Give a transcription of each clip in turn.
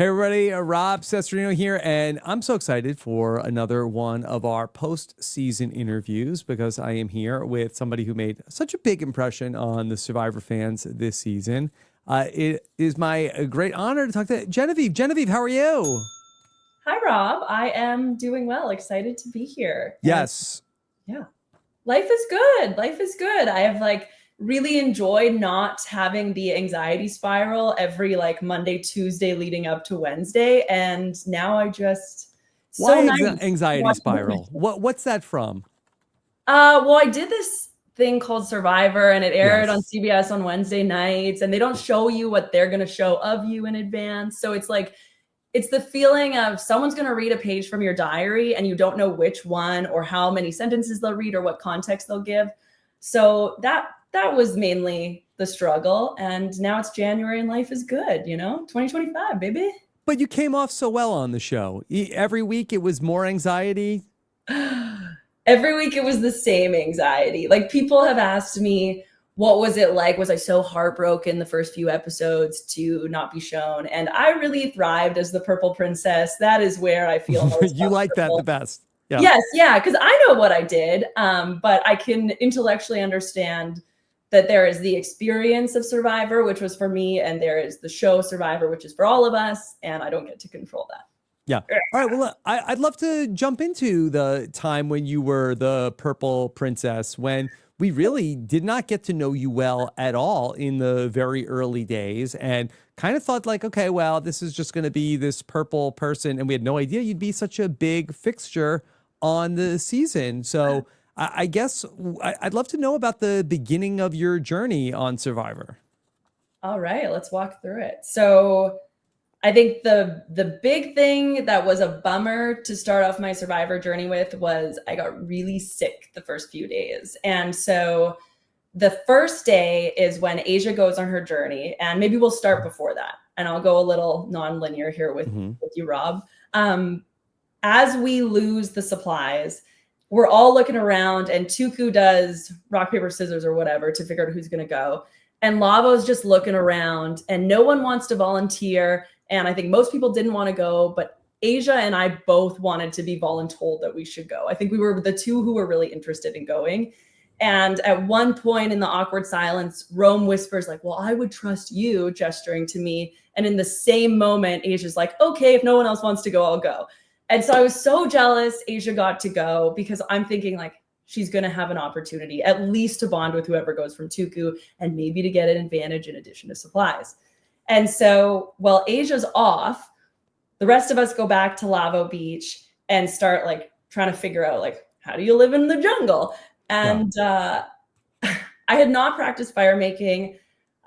Hey everybody, Rob Cesternino here, and I'm so excited for another one of our post-season interviews because I am here with somebody who made such a big impression on the Survivor fans this season. It is my great honor to talk to Genevieve. Genevieve, how are you? Hi, Rob. I am doing well. Excited to be here. And Yes. yeah, life is good. Life is good. I have really enjoyed not having the anxiety spiral every Monday, Tuesday leading up to Wednesday. And now I just so Why nice anxiety watching. spiral? What's that from? Well, I did this thing called Survivor and it aired on Yes. CBS on Wednesday nights, and they don't show you what they're going to show of you in advance. So it's the feeling of someone's going to read a page from your diary and you don't know which one or how many sentences they'll read or what context they'll give. So that was mainly the struggle. And now it's January and life is good, 2025, baby. But you came off so well on the show. Every week it was more anxiety. Every week it was the same anxiety. Like, people have asked me, what was it like? Was I so heartbroken the first few episodes to not be shown? And I really thrived as the purple princess. That is where I feel most You like that the comfortable. best. Yeah. Yes, yeah, because I know what I did, but I can intellectually understand that there is the experience of Survivor, which was for me, and there is the show Survivor, which is for all of us, and I don't get to control that. Yeah. All right. Well, I'd love to jump into the time when you were the purple princess, when we really did not get to know you well at all in the very early days and kind of thought like, okay, well, this is just going to be this purple person. And we had no idea you'd be such a big fixture on the season. So I guess I'd love to know about the beginning of your journey on Survivor. All right, let's walk through it. So I think the big thing that was a bummer to start off my Survivor journey with was I got really sick the first few days. And so the first day is when Aysha goes on her journey, and maybe we'll start before that. And I'll go a little non-linear here Hmm. with you, Rob. As we lose the supplies, we're all looking around, and Tuku does rock, paper, scissors or whatever to figure out who's going to go. And Lavo's just looking around, and no one wants to volunteer. And I think most people didn't want to go, but Aysha and I both wanted to be voluntold that we should go. I think we were the two who were really interested in going. And at one point in the awkward silence, Rome whispers like, well, I would trust you, gesturing to me. And in the same moment, Aysha's like, okay, if no one else wants to go, I'll go. And so I was so jealous Aysha got to go, because I'm thinking like, she's going to have an opportunity at least to bond with whoever goes from Tuku and maybe to get an advantage in addition to supplies. And so while Aysha's off, the rest of us go back to Lavo Beach and start trying to figure out how do you live in the jungle? Yeah. And I had not practiced fire making.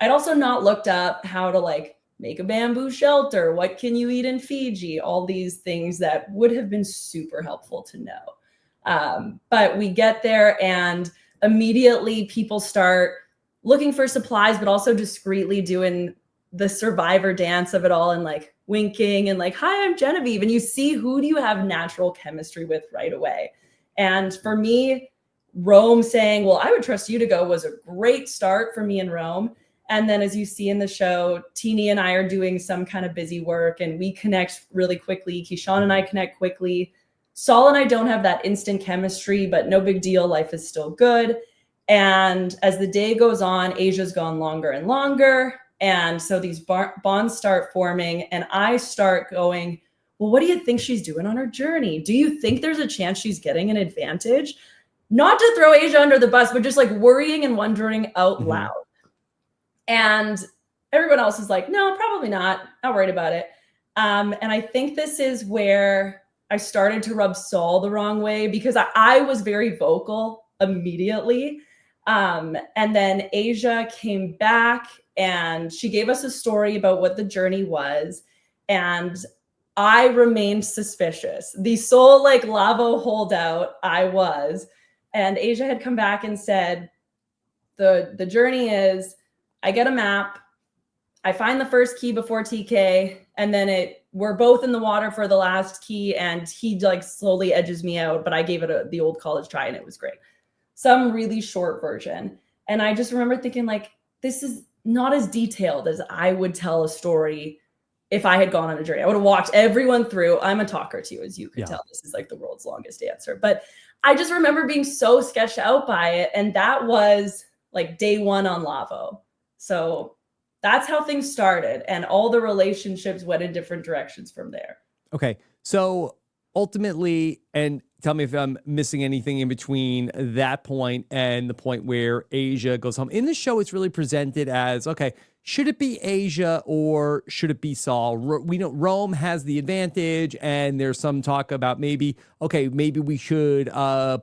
I'd also not looked up how to make a bamboo shelter. What can you eat in Fiji? All these things that would have been super helpful to know. But we get there and immediately people start looking for supplies, but also discreetly doing the Survivor dance of it all and winking and hi, I'm Genevieve. And you see, who do you have natural chemistry with right away? And for me, Rome saying, well, I would trust you to go was a great start for me and Rome. And then as you see in the show, Teeny and I are doing some kind of busy work and we connect really quickly. Keyshawn and I connect quickly. Sol and I don't have that instant chemistry, but no big deal. Life is still good. And as the day goes on, Aysha's gone longer and longer. And so these bonds start forming, and I start going, well, what do you think she's doing on her journey? Do you think there's a chance she's getting an advantage? Not to throw Aysha under the bus, but just worrying and wondering out Hmm. loud. And everyone else is like, no, probably not. Not worried about it. And I think this is where I started to rub Sol the wrong way, because I was very vocal immediately. And then Aysha came back and she gave us a story about what the journey was. And I remained suspicious. The sole Lavo holdout I was. And Aysha had come back and said, the journey is, I get a map, I find the first key before TK, and then we're both in the water for the last key, and he slowly edges me out, but I gave it the old college try and it was great. Some really short version. And I just remember thinking this is not as detailed as I would tell a story if I had gone on a journey. I would have walked everyone through. I'm a talker too, as you can Yeah. tell. This is like the world's longest answer. But I just remember being so sketched out by it. And that was like day one on Lavo. So that's how things started. And all the relationships went in different directions from there. Okay. So ultimately, and tell me if I'm missing anything in between that point and the point where Aysha goes home. In the show, it's really presented as, okay, should it be Aysha or should it be Sol? We know Rome has the advantage, and there's some talk about maybe, okay, maybe we should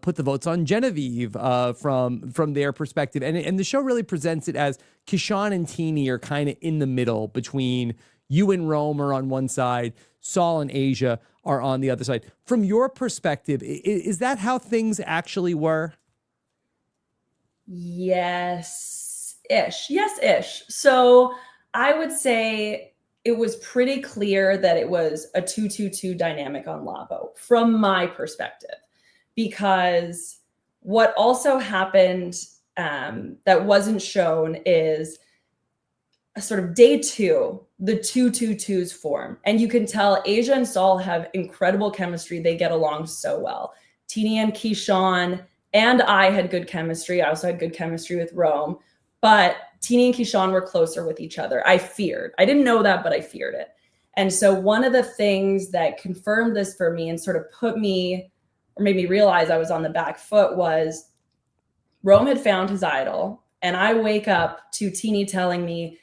put the votes on Genevieve from their perspective. And the show really presents it as Kishan and Teeny are kind of in the middle between you and Rome are on one side, Sol and Aysha are on the other side. From your perspective, is that how things actually were? Yes-ish. Yes-ish. So I would say it was pretty clear that it was a 2-2-2 dynamic on Lavo from my perspective, because what also happened that wasn't shown is a sort of day two, the 2-2-2s form. And you can tell Aysha and Sol have incredible chemistry. They get along so well. Teeny and Kishan and I had good chemistry. I also had good chemistry with Rome, but Teeny and Kishan were closer with each other. I didn't know that, but I feared it. And so one of the things that confirmed this for me and sort of put me, or made me realize I was on the back foot, was Rome had found his idol. And I wake up to Teeny telling me,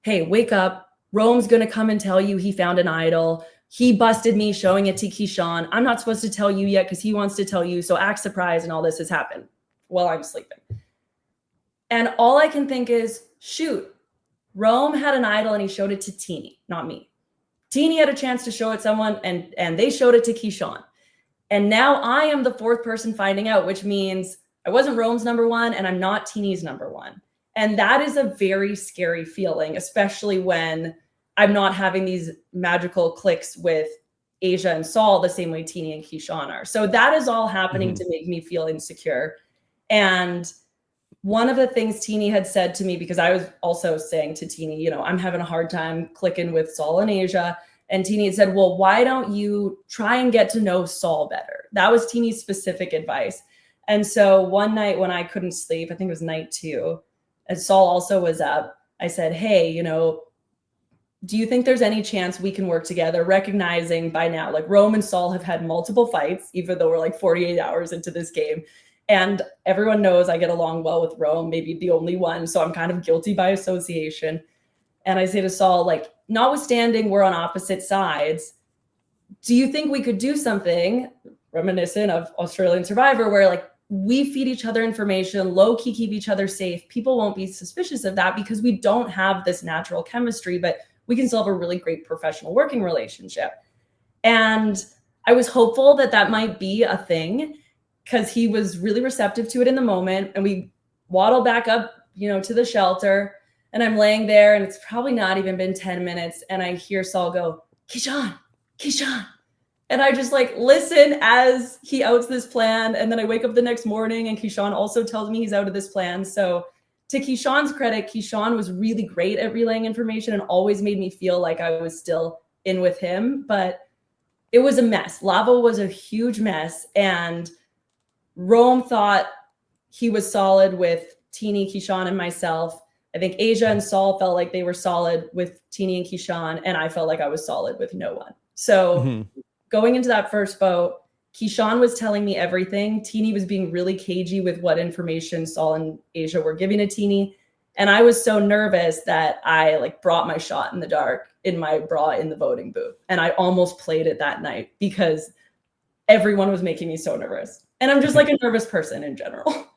hey, wake up. Rome's going to come and tell you he found an idol. He busted me showing it to Kishan. I'm not supposed to tell you yet because he wants to tell you. So act surprised, and all this has happened while I'm sleeping. And all I can think is, shoot, Rome had an idol and he showed it to Teeny, not me. Teeny had a chance to show it someone, and they showed it to Kishan. And now I am the fourth person finding out, which means I wasn't Rome's number one and I'm not Teeny's number one. And that is a very scary feeling, especially when I'm not having these magical clicks with Aysha and Sol the same way Teeny and Kishan are. So that is all happening to make me feel insecure. And one of the things Teeny had said to me, because I was also saying to Teeny, you know, I'm having a hard time clicking with Sol and Aysha. And Teeny had said, well, why don't you try and get to know Sol better? That was Teeny's specific advice. And so one night when I couldn't sleep, I think it was night 2, and Sol also was up, I said, hey, you know, do you think there's any chance we can work together? Recognizing by now, like Rome and Sol have had multiple fights, even though we're like 48 hours into this game. And everyone knows I get along well with Rome, maybe the only one. So I'm kind of guilty by association. And I say to Sol, like, notwithstanding we're on opposite sides, do you think we could do something reminiscent of Australian Survivor where like we feed each other information, low key keep each other safe? People won't be suspicious of that because we don't have this natural chemistry, but we can still have a really great professional working relationship. And I was hopeful that that might be a thing because he was really receptive to it in the moment. And we waddle back up, you know, to the shelter, and I'm laying there and it's probably not even been 10 minutes. And I hear Sol go, Kishan, Kishan. And I just like listen as he outs this plan. And then I wake up the next morning and Kishan also tells me he's out of this plan. So to Kishan's credit, Kishan was really great at relaying information and always made me feel like I was still in with him. But it was a mess. Lavo was a huge mess. And Rome thought he was solid with Teeny, Kishan, and myself. I think Aysha and Sol felt like they were solid with Teeny and Kishan. And I felt like I was solid with no one. So going into that first vote, Kishan was telling me everything. Teeny was being really cagey with what information Sol and Aysha were giving to Teeny. And I was so nervous that I like brought my shot in the dark in my bra in the voting booth. And I almost played it that night because everyone was making me so nervous. And I'm just like a nervous person in general.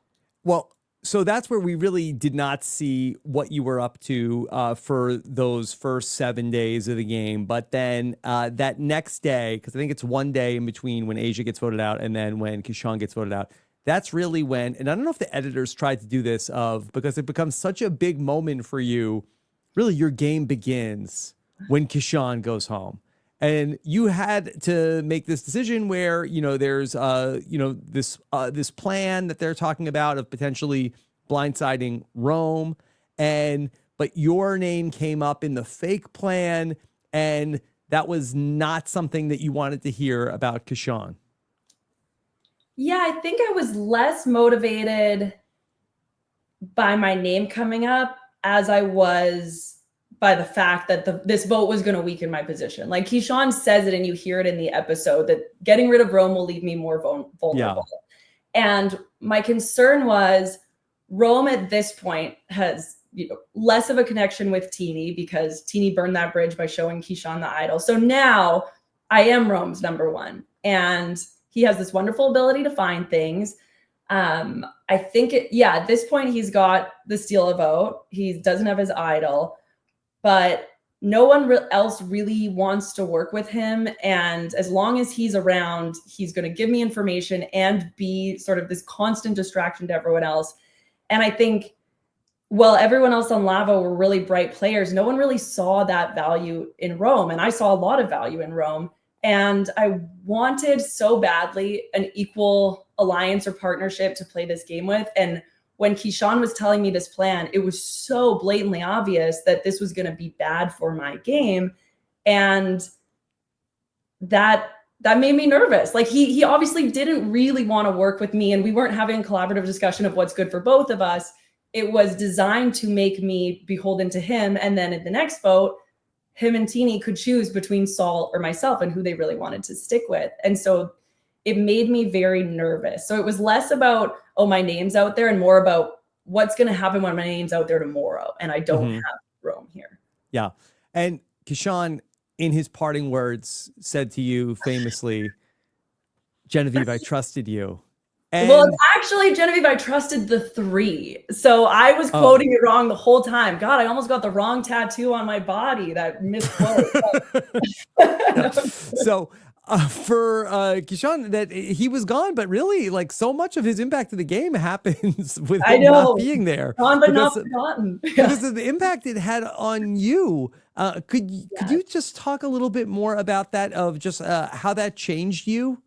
Well, so that's where we really did not see what you were up to for those first 7 days of the game. But then that next day, because I think it's one day in between when Aysha gets voted out and then when Kishan gets voted out, that's really when, and I don't know if the editors tried to do this because it becomes such a big moment for you, really your game begins when Kishan goes home. And you had to make this decision where, you know, there's, this plan that they're talking about of potentially blindsiding Rome. But your name came up in the fake plan. and that was not something that you wanted to hear about Kashawn. Yeah, I think I was less motivated by my name coming up as I was by the fact that this vote was going to weaken my position. Like Keyshawn says it, and you hear it in the episode, that getting rid of Rome will leave me more vulnerable. Yeah. And my concern was Rome at this point has less of a connection with Teeny because Teeny burned that bridge by showing Keyshawn the idol. So now I am Rome's number one, and he has this wonderful ability to find things. I think at this point he's got the steal a vote. He doesn't have his idol, but no one else really wants to work with him. And as long as he's around, he's going to give me information and be sort of this constant distraction to everyone else. And I think, well, everyone else on Lavo were really bright players. No one really saw that value in Rome. And I saw a lot of value in Rome. And I wanted so badly an equal alliance or partnership to play this game with. And when Keyshawn was telling me this plan, it was so blatantly obvious that this was going to be bad for my game. And that made me nervous. Like he obviously didn't really want to work with me, and we weren't having a collaborative discussion of what's good for both of us. It was designed to make me beholden to him. And then in the next vote, him and Teeny could choose between Sol or myself and who they really wanted to stick with. And so it made me very nervous. So it was less about, oh, my name's out there, and more about what's going to happen when my name's out there tomorrow and I don't have Rome here. Yeah. And Keyshawn, in his parting words, said to you famously, Genevieve, I trusted you. And well, it's actually, Genevieve, I trusted the 3. So I was quoting it wrong the whole time. God, I almost got the wrong tattoo on my body, that misquote. So for Keyshawn, that he was gone, but really, like, so much of his impact to the game happens with him not being there. Gone but not forgotten. Because of the impact it had on you. Could you just talk a little bit more about that, of just how that changed you?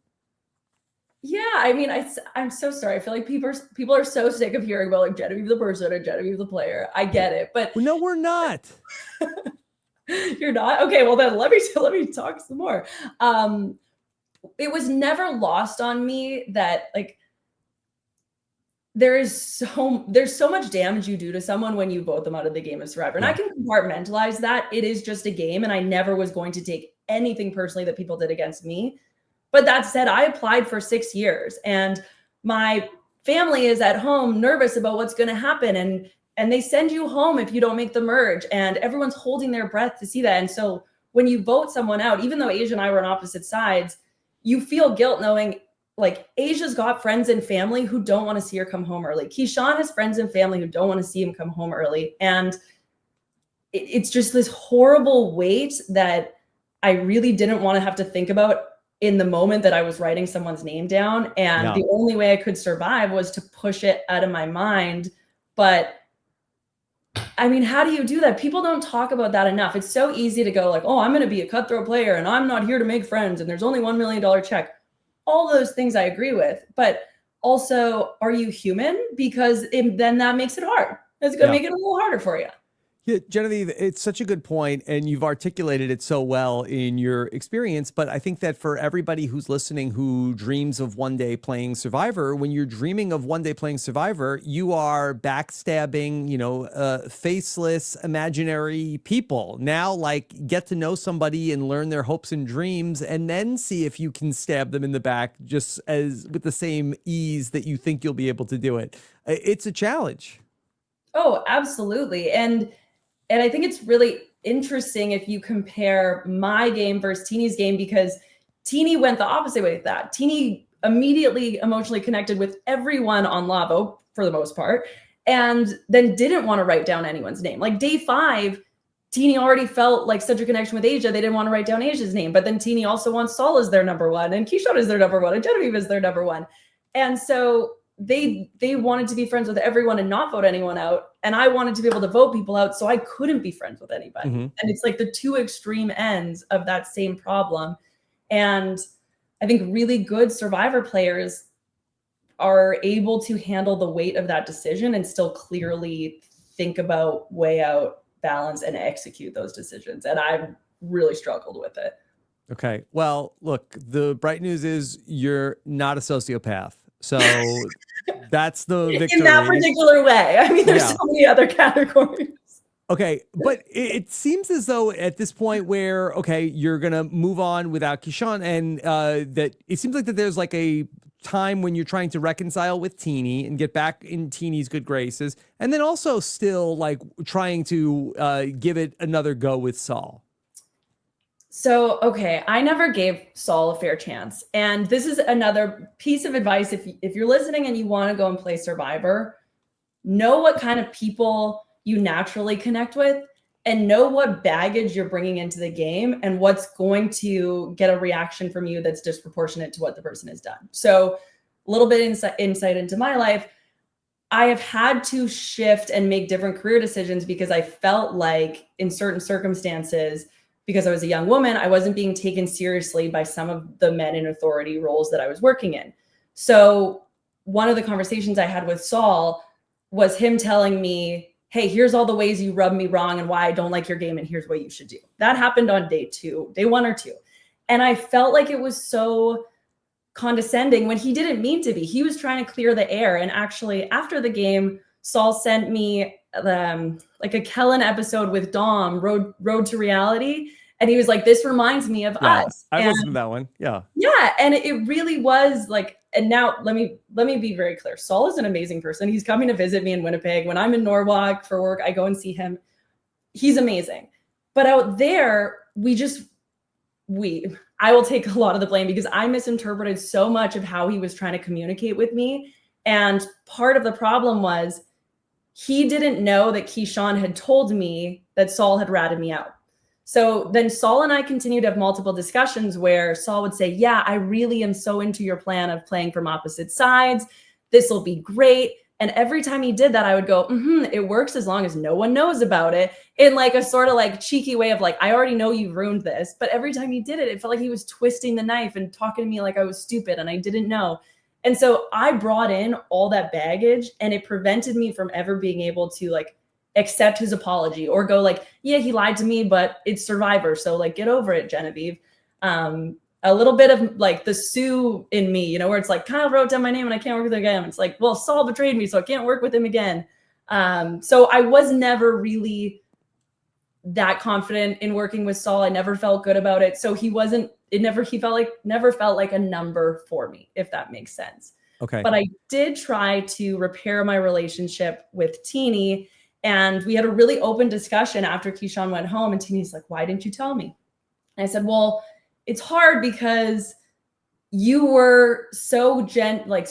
Yeah, I mean, I'm so sorry. I feel like people are so sick of hearing about like Genevieve the person or Genevieve the player. I get it, but no, we're not. You're not? Okay, well then let me talk some more. It was never lost on me that like there's so much damage you do to someone when you vote them out of the game of Survivor. And I can compartmentalize that. It is just a game, and I never was going to take anything personally that people did against me. But that said, I applied for 6 years, and my family is at home nervous about what's going to happen. And they send you home if you don't make the merge, and everyone's holding their breath to see that. And so when you vote someone out, even though Aysha and I were on opposite sides, you feel guilt knowing like Aysha's got friends and family who don't want to see her come home early. Keyshawn has friends and family who don't want to see him come home early. And it's just this horrible weight that I really didn't want to have to think about in the moment that I was writing someone's name down. And the only way I could survive was to push it out of my mind. But I mean, how do you do that? People don't talk about that enough. It's so easy to go like, oh, I'm going to be a cutthroat player and I'm not here to make friends and there's only $1 million check. All those things I agree with. But also, are you human? Because then that makes it hard. It's going to make it a little harder for you. Yeah, Genevieve, it's such a good point, and you've articulated it so well in your experience. But I think that for everybody who's listening who dreams of one day playing Survivor, when you're dreaming of one day playing Survivor, you are backstabbing, faceless, imaginary people. Now, like, get to know somebody and learn their hopes and dreams, and then see if you can stab them in the back just as with the same ease that you think you'll be able to do it. It's a challenge. Oh, absolutely. And I think it's really interesting if you compare my game versus Teeny's game, because Teeny went the opposite way with that. Teeny immediately emotionally connected with everyone on Lavo for the most part, and then didn't want to write down anyone's name. Like day 5, Teeny already felt like such a connection with Aysha. They didn't want to write down Aysha's name, but then Teeny also wants Sol as their number 1, and Keyshawn is their number 1, and Genevieve is their number 1. And so they wanted to be friends with everyone and not vote anyone out. And I wanted to be able to vote people out, so I couldn't be friends with anybody. And it's like the two extreme ends of that same problem. And I think really good Survivor players are able to handle the weight of that decision and still clearly think about, weigh out, balance, and execute those decisions. And really struggled with it. Okay. Well, look, the bright news is you're not a sociopath. So that's the In that victory. particular way. I mean, there's Yeah. so many other categories. Okay, but it seems as though at this point where, okay, you're going to move on without Keyshawn, and that it seems like that there's like a time when you're trying to reconcile with Teeny and get back in Teeny's good graces, and then also still like trying to give it another go with Sol. So, okay, I never gave Sol a fair chance. And this is another piece of advice. If you're listening and you want to go and play Survivor, know what kind of people you naturally connect with and know what baggage you're bringing into the game and what's going to get a reaction from you that's disproportionate to what the person has done. So a little bit insight into my life. I have had to shift and make different career decisions because I felt like in certain circumstances, because I was a young woman, I wasn't being taken seriously by some of the men in authority roles that I was working in. So one of the conversations I had with Sol was him telling me, hey, here's all the ways you rub me wrong and why I don't like your game, and here's what you should do. That happened on day 1 or 2. And I felt like it was so condescending when he didn't mean to be. He was trying to clear the air. And actually, after the game, Sol sent me like a Kellen episode with Dom, Road to Reality. And he was like, this reminds me of us. I listened to that one. Yeah. Yeah. And it really was like, and now let me be very clear. Sol is an amazing person. He's coming to visit me in Winnipeg. When I'm in Norwalk for work, I go and see him. He's amazing. But out there, I will take a lot of the blame because I misinterpreted so much of how he was trying to communicate with me. And part of the problem was he didn't know that Keyshawn had told me that Sol had ratted me out. So then Sol and I continued to have multiple discussions where Sol would say, yeah, I really am so into your plan of playing from opposite sides. This will be great. And every time he did that, I would go, it works as long as no one knows about it, in like a sort of like cheeky way of like, I already know you've ruined this. But every time he did it, it felt like he was twisting the knife and talking to me like I was stupid and I didn't know. And so I brought in all that baggage and it prevented me from ever being able to like accept his apology or go like, yeah, he lied to me, but it's Survivor. So like, get over it, Genevieve. A little bit of like the Sue in me, you know, where it's like Kyle wrote down my name and I can't work with him again. It's like, well, Sol betrayed me, so I can't work with him again. So I was never really that confident in working with Sol. I never felt good about it. So he never felt like a number for me, if that makes sense. Okay. But I did try to repair my relationship with Teeny. And we had a really open discussion after Keyshawn went home. And Teeny's like, why didn't you tell me? And I said, well, it's hard because you were so genuinely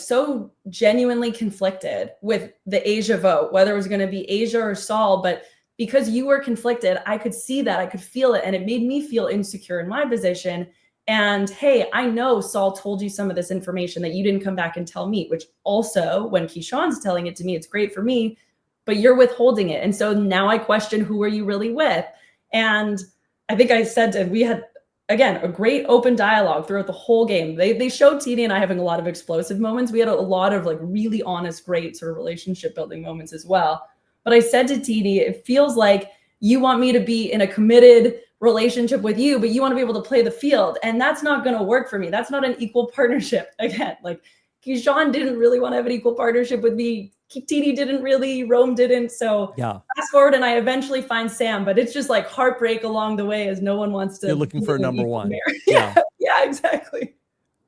conflicted with the Aysha vote, whether it was going to be Aysha or Sol. But because you were conflicted, I could see that, I could feel it. And it made me feel insecure in my position. And hey, I know Sol told you some of this information that you didn't come back and tell me, which also when Keyshawn's telling it to me, it's great for me, but you're withholding it. And so now I question, who are you really with? And I think I said we had, again, a great open dialogue throughout the whole game. They showed Teeny and I having a lot of explosive moments. We had a lot of like really honest, great sort of relationship building moments as well. But I said to Teeny, it feels like you want me to be in a committed relationship with you, but you want to be able to play the field. And that's not going to work for me. That's not an equal partnership. Again, like Keyshawn didn't really want to have an equal partnership with me. Teeny didn't really, Rome didn't. So yeah. Fast forward and I eventually find Sam, but it's just like heartbreak along the way as no one wants to. You're looking for a number one. Yeah, exactly.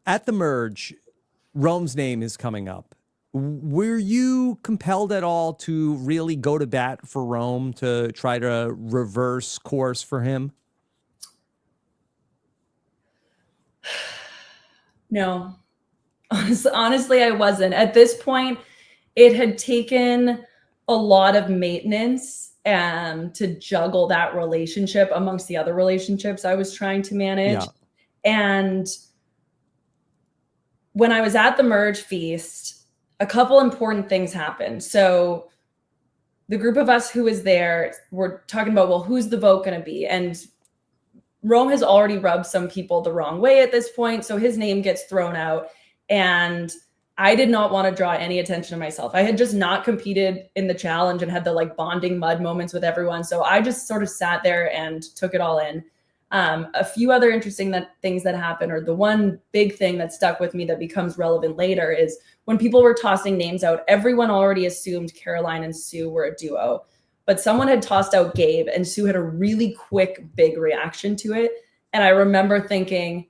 At the merge, Rome's name is coming up. Were you compelled at all to really go to bat for Rome to try to reverse course for him? No, honestly, I wasn't. At this point, it had taken a lot of maintenance to juggle that relationship amongst the other relationships I was trying to manage. Yeah. And when I was at the merge feast, a couple important things happened. So the group of us who was there were talking about, well, who's the vote going to be? And Rome has already rubbed some people the wrong way at this point. So his name gets thrown out. And I did not want to draw any attention to myself. I had just not competed in the challenge and had the like bonding mud moments with everyone. So I just sort of sat there and took it all in. A few other interesting things that happen, or the one big thing that stuck with me that becomes relevant later, is when people were tossing names out, everyone already assumed Caroline and Sue were a duo, but someone had tossed out Gabe, and Sue had a really quick, big reaction to it. And I remember thinking,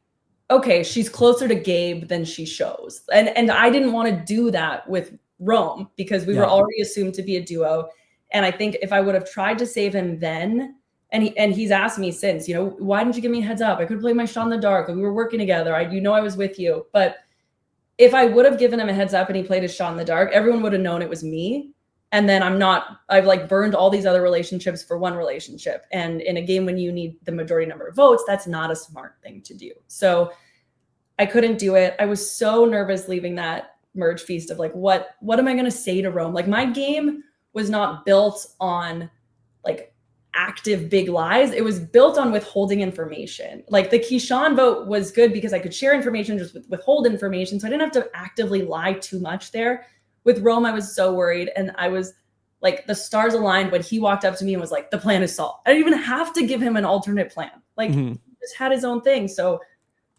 okay, she's closer to Gabe than she shows. And I didn't want to do that with Rome because we were already assumed to be a duo. And I think if I would have tried to save him then, and he's asked me since, you know, why didn't you give me a heads up? I could play my shot in the dark. We were working together. I was with you. But if I would have given him a heads up and he played his shot in the dark, everyone would have known it was me. And then I've like burned all these other relationships for one relationship. And in a game when you need the majority number of votes, that's not a smart thing to do. So I couldn't do it. I was so nervous leaving that merge feast of like, what am I going to say to Rome? Like, my game was not built on like active big lies. It was built on withholding information. Like, the Keyshawn vote was good because I could share information, just withhold information. So I didn't have to actively lie too much there. With Rome, I was so worried. And I was like, the stars aligned when he walked up to me and was like, the plan is solved. I didn't even have to give him an alternate plan. Like, he just had his own thing. So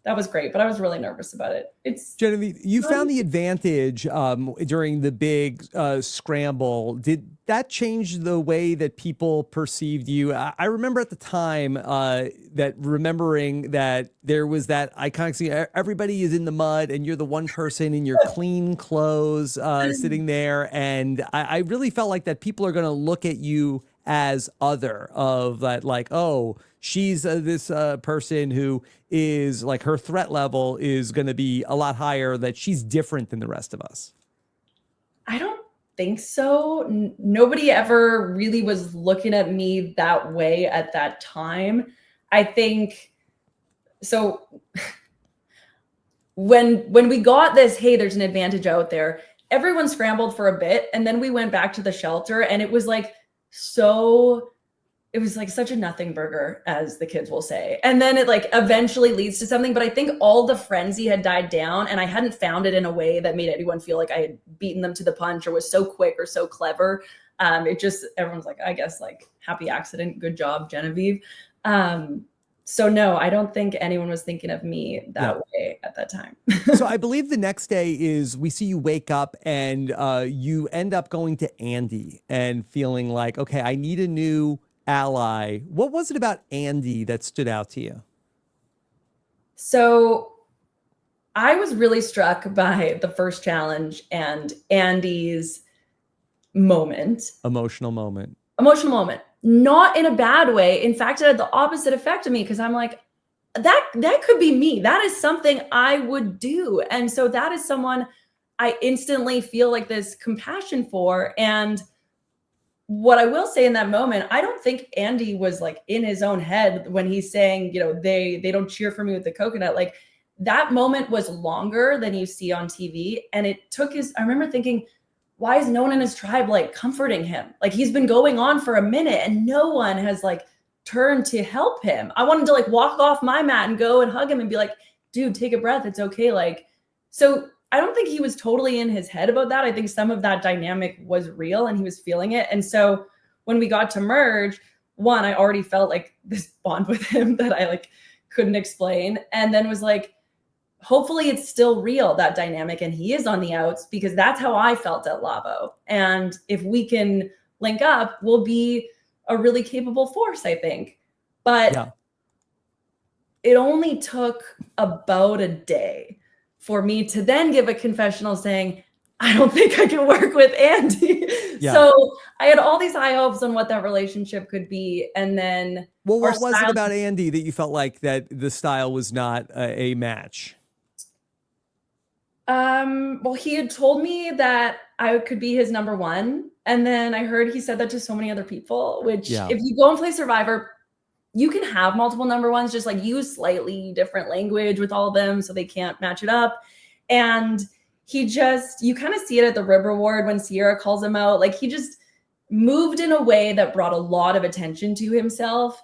that was great, but I was really nervous about it. Genevieve, you found the advantage during the big scramble. Did that change the way that people perceived you? I remember at the time remembering that there was that iconic scene. Everybody is in the mud, and you're the one person in your clean clothes sitting there. And I really felt like that people are going to look at you as other, of that, like, oh, she's this person who is like, her threat level is going to be a lot higher, that she's different than the rest of us. I don't think so. Nobody ever really was looking at me that way at that time. I think so. When we got this, hey, there's an advantage out there, everyone scrambled for a bit, and then we went back to the shelter, and it was like it was like such a nothing burger, as the kids will say. And then it like eventually leads to something. But I think all the frenzy had died down, and I hadn't found it in a way that made anyone feel like I had beaten them to the punch or was so quick or so clever. Everyone's like, I guess, like, happy accident. Good job, Genevieve. So no, I don't think anyone was thinking of me that way at that time. So I believe the next day is we see you wake up and you end up going to Andy and feeling like, okay, I need a new ally. What was it about Andy that stood out to you? So I was really struck by the first challenge and Andy's emotional moment. Not in a bad way. In fact, it had the opposite effect of me, because I'm like, that could be me. That is something I would do. And so that is someone I instantly feel like this compassion for. And what I will say in that moment, I don't think Andy was like in his own head when he's saying, you know, they don't cheer for me with the coconut. Like, that moment was longer than you see on TV. And it took I remember thinking, why is no one in his tribe like comforting him? Like, he's been going on for a minute and no one has like turned to help him. I wanted to like walk off my mat and go and hug him and be like, dude, take a breath. It's okay. Like, so I don't think he was totally in his head about that. I think some of that dynamic was real and he was feeling it. And so when we got to merge, one, I already felt like this bond with him that I like couldn't explain. And then was like, hopefully it's still real, that dynamic, and he is on the outs, because that's how I felt at Lavo. And if we can link up, we'll be a really capable force, I think. But it only took about a day for me to then give a confessional saying, I don't think I can work with Andy. So I had all these high hopes on what that relationship could be. And then, well, what was it about Andy that you felt like that the style was not a match? Well, he had told me that I could be his number one. And then I heard he said that to so many other people, which if you go and play Survivor, you can have multiple number ones, just like use slightly different language with all of them so they can't match it up. And he just, you kind of see it at the Rib Reward when Sierra calls him out. Like, he just moved in a way that brought a lot of attention to himself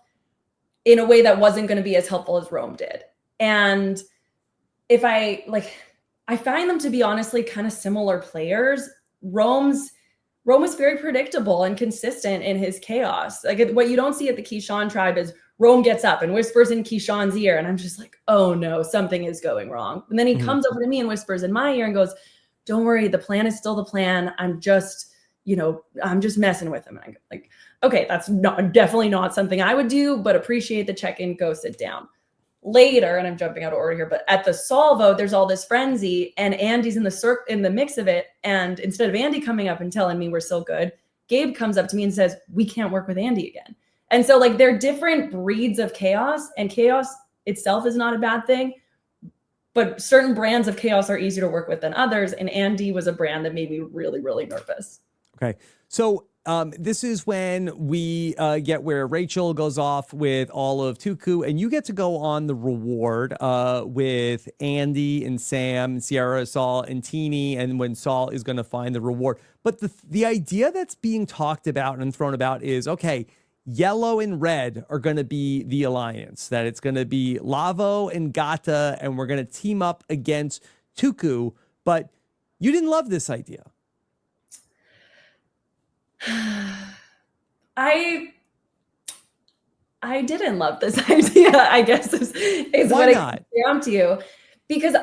in a way that wasn't going to be as helpful as Rome did. And if I find them to be honestly kind of similar players. Rome is very predictable and consistent in his chaos. Like, what you don't see at the Keyshawn tribe is Rome gets up and whispers in Keyshawn's ear. And I'm just like, oh no, something is going wrong. And then he comes over to me and whispers in my ear and goes, don't worry, the plan is still the plan. I'm just messing with him. And I'm like, okay, that's definitely not something I would do, but appreciate the check-in, go sit down. Later, and I'm jumping out of order here, but at the Salvo, there's all this frenzy and Andy's in the mix of it. And instead of Andy coming up and telling me we're still good, Gabe comes up to me and says, we can't work with Andy again. And so like they're different breeds of chaos, and chaos itself is not a bad thing, but certain brands of chaos are easier to work with than others. And Andy was a brand that made me really, really nervous. Okay. So this is when we get where Rachel goes off with all of Tuku, and you get to go on the reward with Andy and Sam, and Sierra, Sol, and Teeny, and when Sol is going to find the reward. But the idea that's being talked about and thrown about is, okay, yellow and red are going to be the alliance, that it's going to be Lavo and Gata, and we're going to team up against Tuku. But you didn't love this idea. I didn't love this idea, I guess is Why what not? I down to you. Because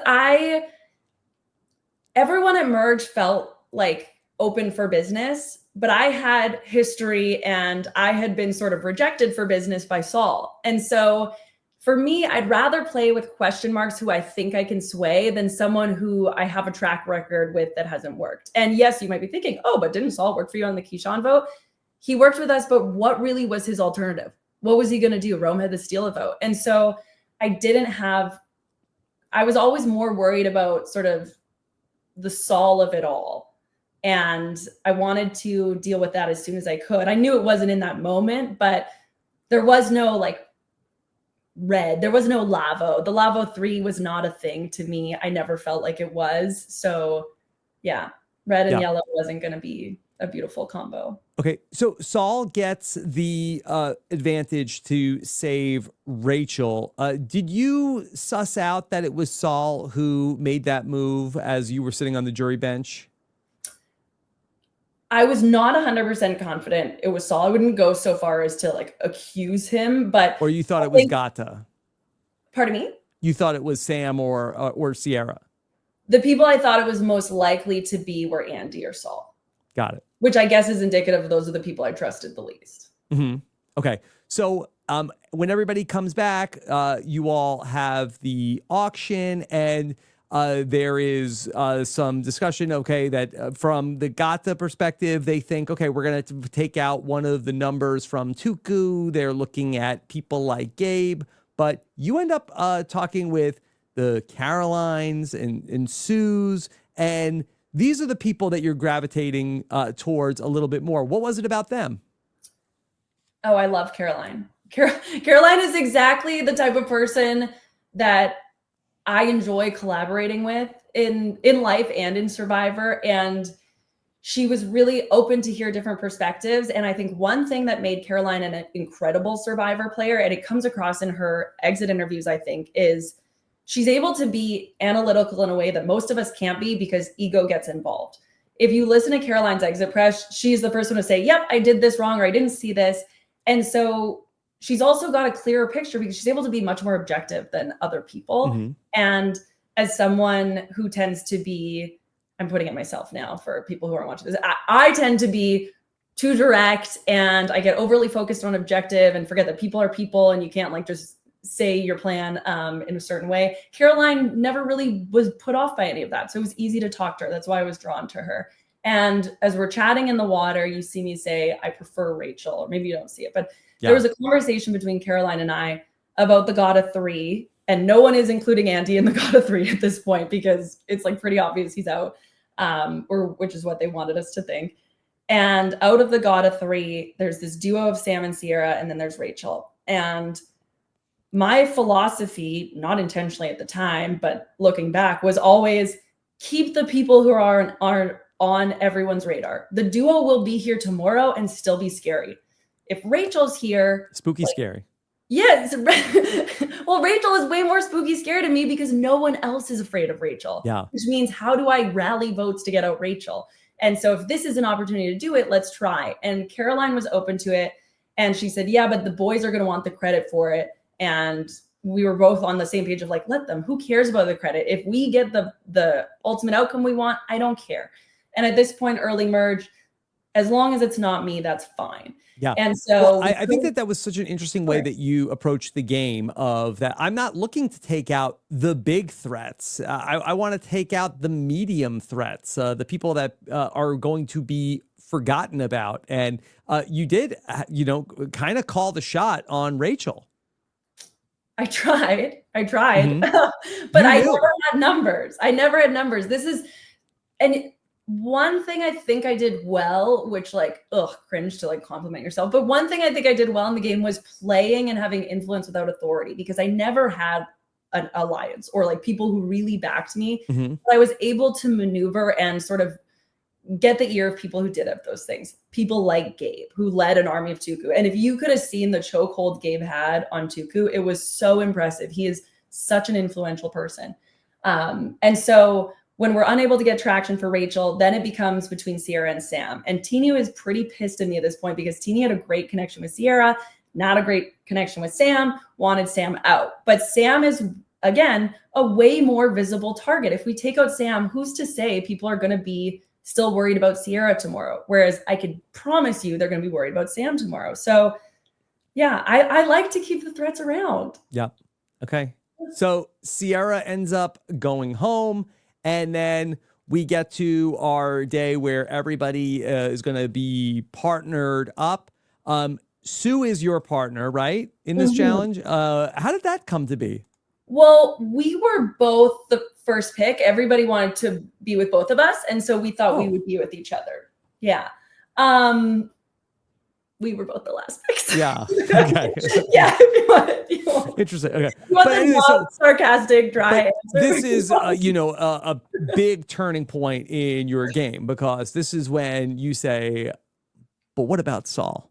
everyone at Merge felt like open for business, but I had history and I had been sort of rejected for business by Sol. And so for me, I'd rather play with question marks who I think I can sway than someone who I have a track record with that hasn't worked. And yes, you might be thinking, oh, but didn't Sol work for you on the Keyshawn vote? He worked with us, but what really was his alternative? What was he going to do? Rome had to steal a vote. And so I was always more worried about sort of the Sol of it all. And I wanted to deal with that as soon as I could. I knew it wasn't in that moment, but there was no like red. There was no Lavo. The Lavo 3 was not a thing to me. I never felt like it was. So yeah, red and yellow wasn't going to be a beautiful combo. Okay, so Sol gets the advantage to save Rachel. Did you suss out that it was Sol who made that move as you were sitting on the jury bench? I was not 100% confident it was Sol. I wouldn't go so far as to like accuse him, but or you thought it was Gata? Pardon me? You thought it was Sam or Sierra? The people I thought it was most likely to be were Andy or Sol. Got it. Which I guess is indicative of those are the people I trusted the least. Mm-hmm. Okay. So when everybody comes back, you all have the auction, and there is some discussion, okay, that from the Gata perspective, they think, okay, we're going to take out one of the numbers from Tuku. They're looking at people like Gabe, but you end up talking with the Carolines and Sues, and these are the people that you're gravitating towards a little bit more. What was it about them? Oh, I love Caroline. Caroline is exactly the type of person that I enjoy collaborating with in life and in Survivor. And she was really open to hear different perspectives. And I think one thing that made Caroline an incredible Survivor player, and it comes across in her exit interviews, I think, is she's able to be analytical in a way that most of us can't be because ego gets involved. If you listen to Caroline's exit press, she's the person to say, yep, I did this wrong, or I didn't see this. And so she's also got a clearer picture because she's able to be much more objective than other people. Mm-hmm. And as someone who tends to be, I'm putting it myself now for people who aren't watching this, I tend to be too direct and I get overly focused on objective and forget that people are people and you can't like just say your plan in a certain way. Caroline never really was put off by any of that. So it was easy to talk to her. That's why I was drawn to her. And as we're chatting in the water, you see me say, I prefer Rachel, or maybe you don't see it, but there was a conversation between Caroline and I about the Gata 3, and no one is including Andy in the Gata 3 at this point because it's like pretty obvious he's out, or which is what they wanted us to think. And out of the Gata 3, there's this duo of Sam and Sierra, and then there's Rachel. And my philosophy, not intentionally at the time, but looking back, was always keep the people who are on everyone's radar. The duo will be here tomorrow and still be scary. If Rachel's here, spooky, scary. Yes. Well, Rachel is way more spooky scary to me because no one else is afraid of Rachel. Yeah. Which means, how do I rally votes to get out Rachel? And so if this is an opportunity to do it, let's try. And Caroline was open to it. And she said, yeah, but the boys are going to want the credit for it. And we were both on the same page of like, let them, who cares about the credit? If we get the ultimate outcome we want, I don't care. And at this point, early merge, as long as it's not me, that's fine. Yeah. And so well, I think that was such an interesting way that you approached the game, of that I'm not looking to take out the big threats. I want to take out the medium threats, the people that are going to be forgotten about. And you did, kind of call the shot on Rachel. I tried, Mhm. but You I knew. never had numbers. And one thing I think I did well, which like, cringe to like compliment yourself. But one thing I think I did well in the game was playing and having influence without authority, because I never had an alliance or like people who really backed me. Mhm. But I was able to maneuver and sort of get the ear of people who did have those things. People like Gabe, who led an army of Tuku. And if you could have seen the chokehold Gabe had on Tuku, it was so impressive. He is such an influential person. And so when we're unable to get traction for Rachel, then it becomes between Sierra and Sam. And Tini is pretty pissed at me at this point, because Tini had a great connection with Sierra, not a great connection with Sam, wanted Sam out. But Sam is, again, a way more visible target. If we take out Sam, who's to say people are going to be still worried about Sierra tomorrow? Whereas I could promise you they're going to be worried about Sam tomorrow. So yeah, I like to keep the threats around. Yeah. Okay. So Sierra ends up going home, and then we get to our day where everybody is going to be partnered up. Sue is your partner, right, in this challenge? How did that come to be? Well, we were both the first pick. Everybody wanted to be with both of us, and so we thought we would be with each other. Yeah. We were both the last picks. Yeah. Okay. Yeah. If you want. Interesting. Okay. But anyway, sarcastic, dry answer. This is, a big turning point in your game, because this is when you say, but what about Sol?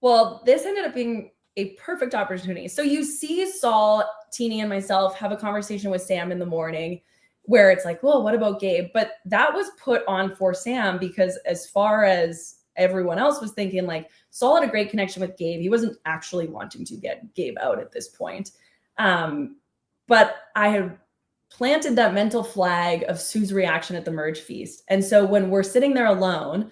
Well, this ended up being a perfect opportunity. So you see Sol, Tini, and myself have a conversation with Sam in the morning where it's like, well, what about Gabe? But that was put on for Sam, because as far as everyone else was thinking, like, Sol had a great connection with Gabe. He wasn't actually wanting to get Gabe out at this point. But I had planted that mental flag of Sue's reaction at the merge feast. And so when we're sitting there alone,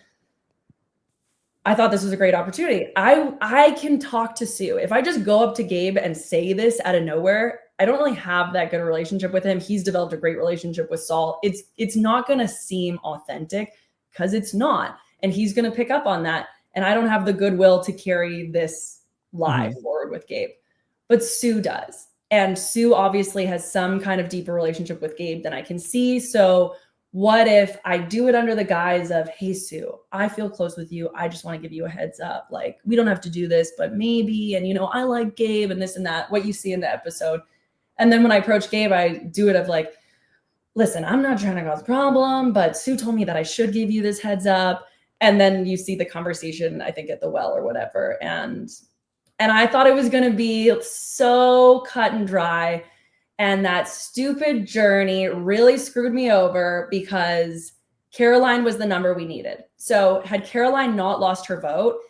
I thought this was a great opportunity. I can talk to Sue. If I just go up to Gabe and say this out of nowhere, I don't really have that good a relationship with him. He's developed a great relationship with Sol. It's not going to seem authentic, because it's not. And he's going to pick up on that. And I don't have the goodwill to carry this lie forward with Gabe. But Sue does. And Sue obviously has some kind of deeper relationship with Gabe than I can see. So what if I do it under the guise of, hey, Sue, I feel close with you. I just want to give you a heads up. Like, we don't have to do this, but maybe. And, I like Gabe and this and that, what you see in the episode. And then when I approach Gabe, I do it of like, listen, I'm not trying to cause a problem, but Sue told me that I should give you this heads up. And then you see the conversation, I think, at the well or whatever. And I thought it was going to be so cut and dry. And that stupid journey really screwed me over, because Caroline was the number we needed. So had Caroline not lost her vote,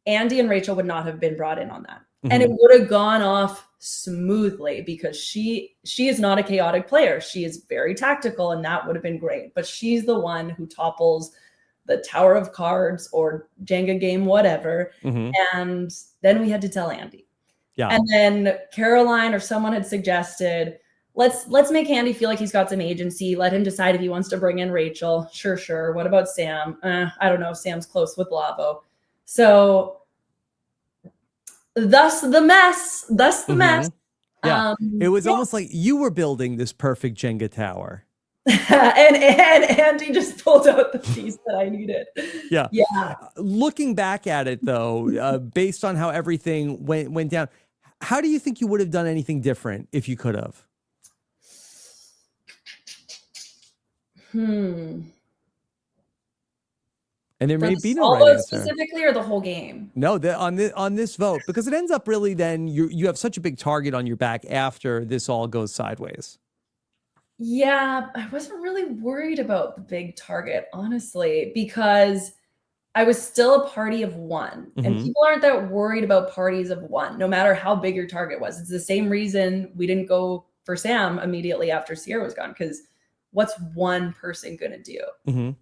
Andy and Rachel would not have been brought in on that. And it would have gone off smoothly, because she is not a chaotic player. She is very tactical, and that would have been great. But she's the one who topples the Tower of Cards or Jenga game, whatever. And then we had to tell Andy. Yeah. And then Caroline or someone had suggested, let's make Andy feel like he's got some agency. Let him decide if he wants to bring in Rachel. Sure. What about Sam? I don't know if Sam's close with Lavo. So thus the mess. Yeah. It was almost like you were building this perfect Jenga tower. and Andy just pulled out the piece that I needed. Yeah. Looking back at it, though, based on how everything went down, how do you think you would have done anything different if you could have? And there may be no right answer. Specifically, or the whole game? No, on this vote, because it ends up really then you have such a big target on your back after this all goes sideways. Yeah, I wasn't really worried about the big target, honestly, because I was still a party of one. And Mhm. people aren't that worried about parties of one, no matter how big your target was. It's the same reason we didn't go for Sam immediately after Sierra was gone, because what's one person going to do? Mhm.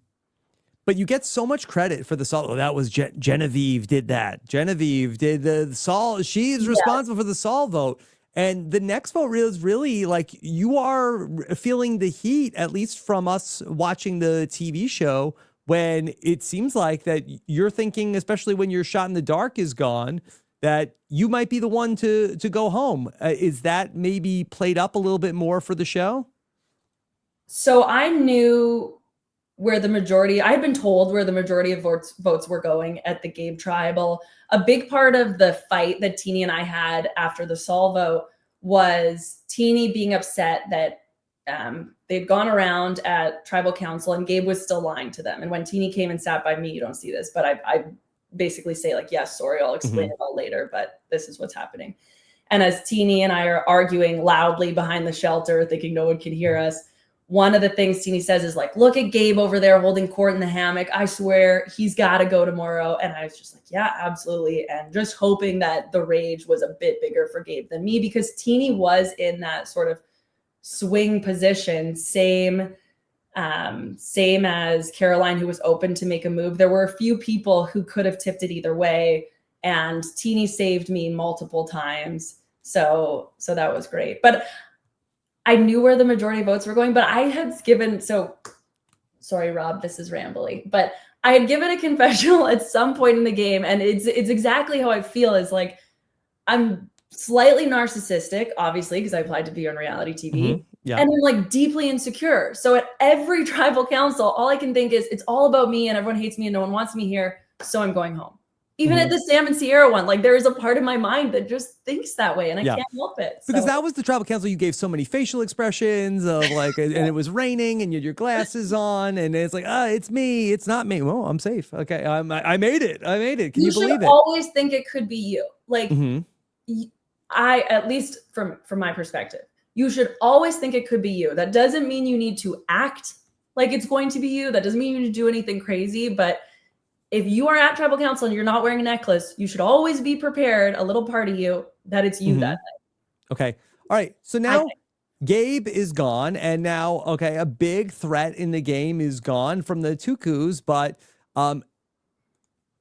But you get so much credit for the Sol. Oh, that was Genevieve did that. Genevieve did the Sol. She is Yes. responsible for the Sol vote. And the next vote is really like you are feeling the heat, at least from us watching the TV show, when it seems like that you're thinking, especially when your shot in the dark is gone, that you might be the one to go home. Is that maybe played up a little bit more for the show? So I knew where the majority, I had been told where the majority of votes were going at the Gabe tribal. A big part of the fight that Teeny and I had after the Sol vote was Teeny being upset that they'd gone around at tribal council and Gabe was still lying to them. And when Teeny came and sat by me, you don't see this, but I basically say like, yes, sorry, I'll explain it all later, but this is what's happening. And as Teeny and I are arguing loudly behind the shelter, thinking no one can hear us, one of the things Teeny says is like, look at Gabe over there holding court in the hammock. I swear he's got to go tomorrow. And I was just like, yeah, absolutely. And just hoping that the rage was a bit bigger for Gabe than me, because Teeny was in that sort of swing position, same as Caroline, who was open to make a move. There were a few people who could have tipped it either way, and Teeny saved me multiple times. So that was great. But I knew where the majority of votes were going, but I had given, so sorry, Rob, this is rambly, but I had given a confessional at some point in the game, and it's exactly how I feel. Is like, I'm slightly narcissistic, obviously, because I applied to be on reality TV. Yeah. And I'm like deeply insecure. So at every tribal council, all I can think is it's all about me and everyone hates me and no one wants me here. So I'm going home. Even at the Sam and Sierra one, like there is a part of my mind that just thinks that way and I can't help it. Because that was the tribal council. You gave so many facial expressions of like, and it was raining and you had your glasses on and it's like, it's me. It's not me. Well, I'm safe. Okay. I made it. I made it. Can you believe it? You should always think it could be you. Like at least from my perspective, you should always think it could be you. That doesn't mean you need to act like it's going to be you. That doesn't mean you need to do anything crazy. But if you are at tribal council and you're not wearing a necklace, you should always be prepared, a little part of you, that it's you that night. Okay. All right. So now Gabe is gone. And now, okay, a big threat in the game is gone from the Tukus. But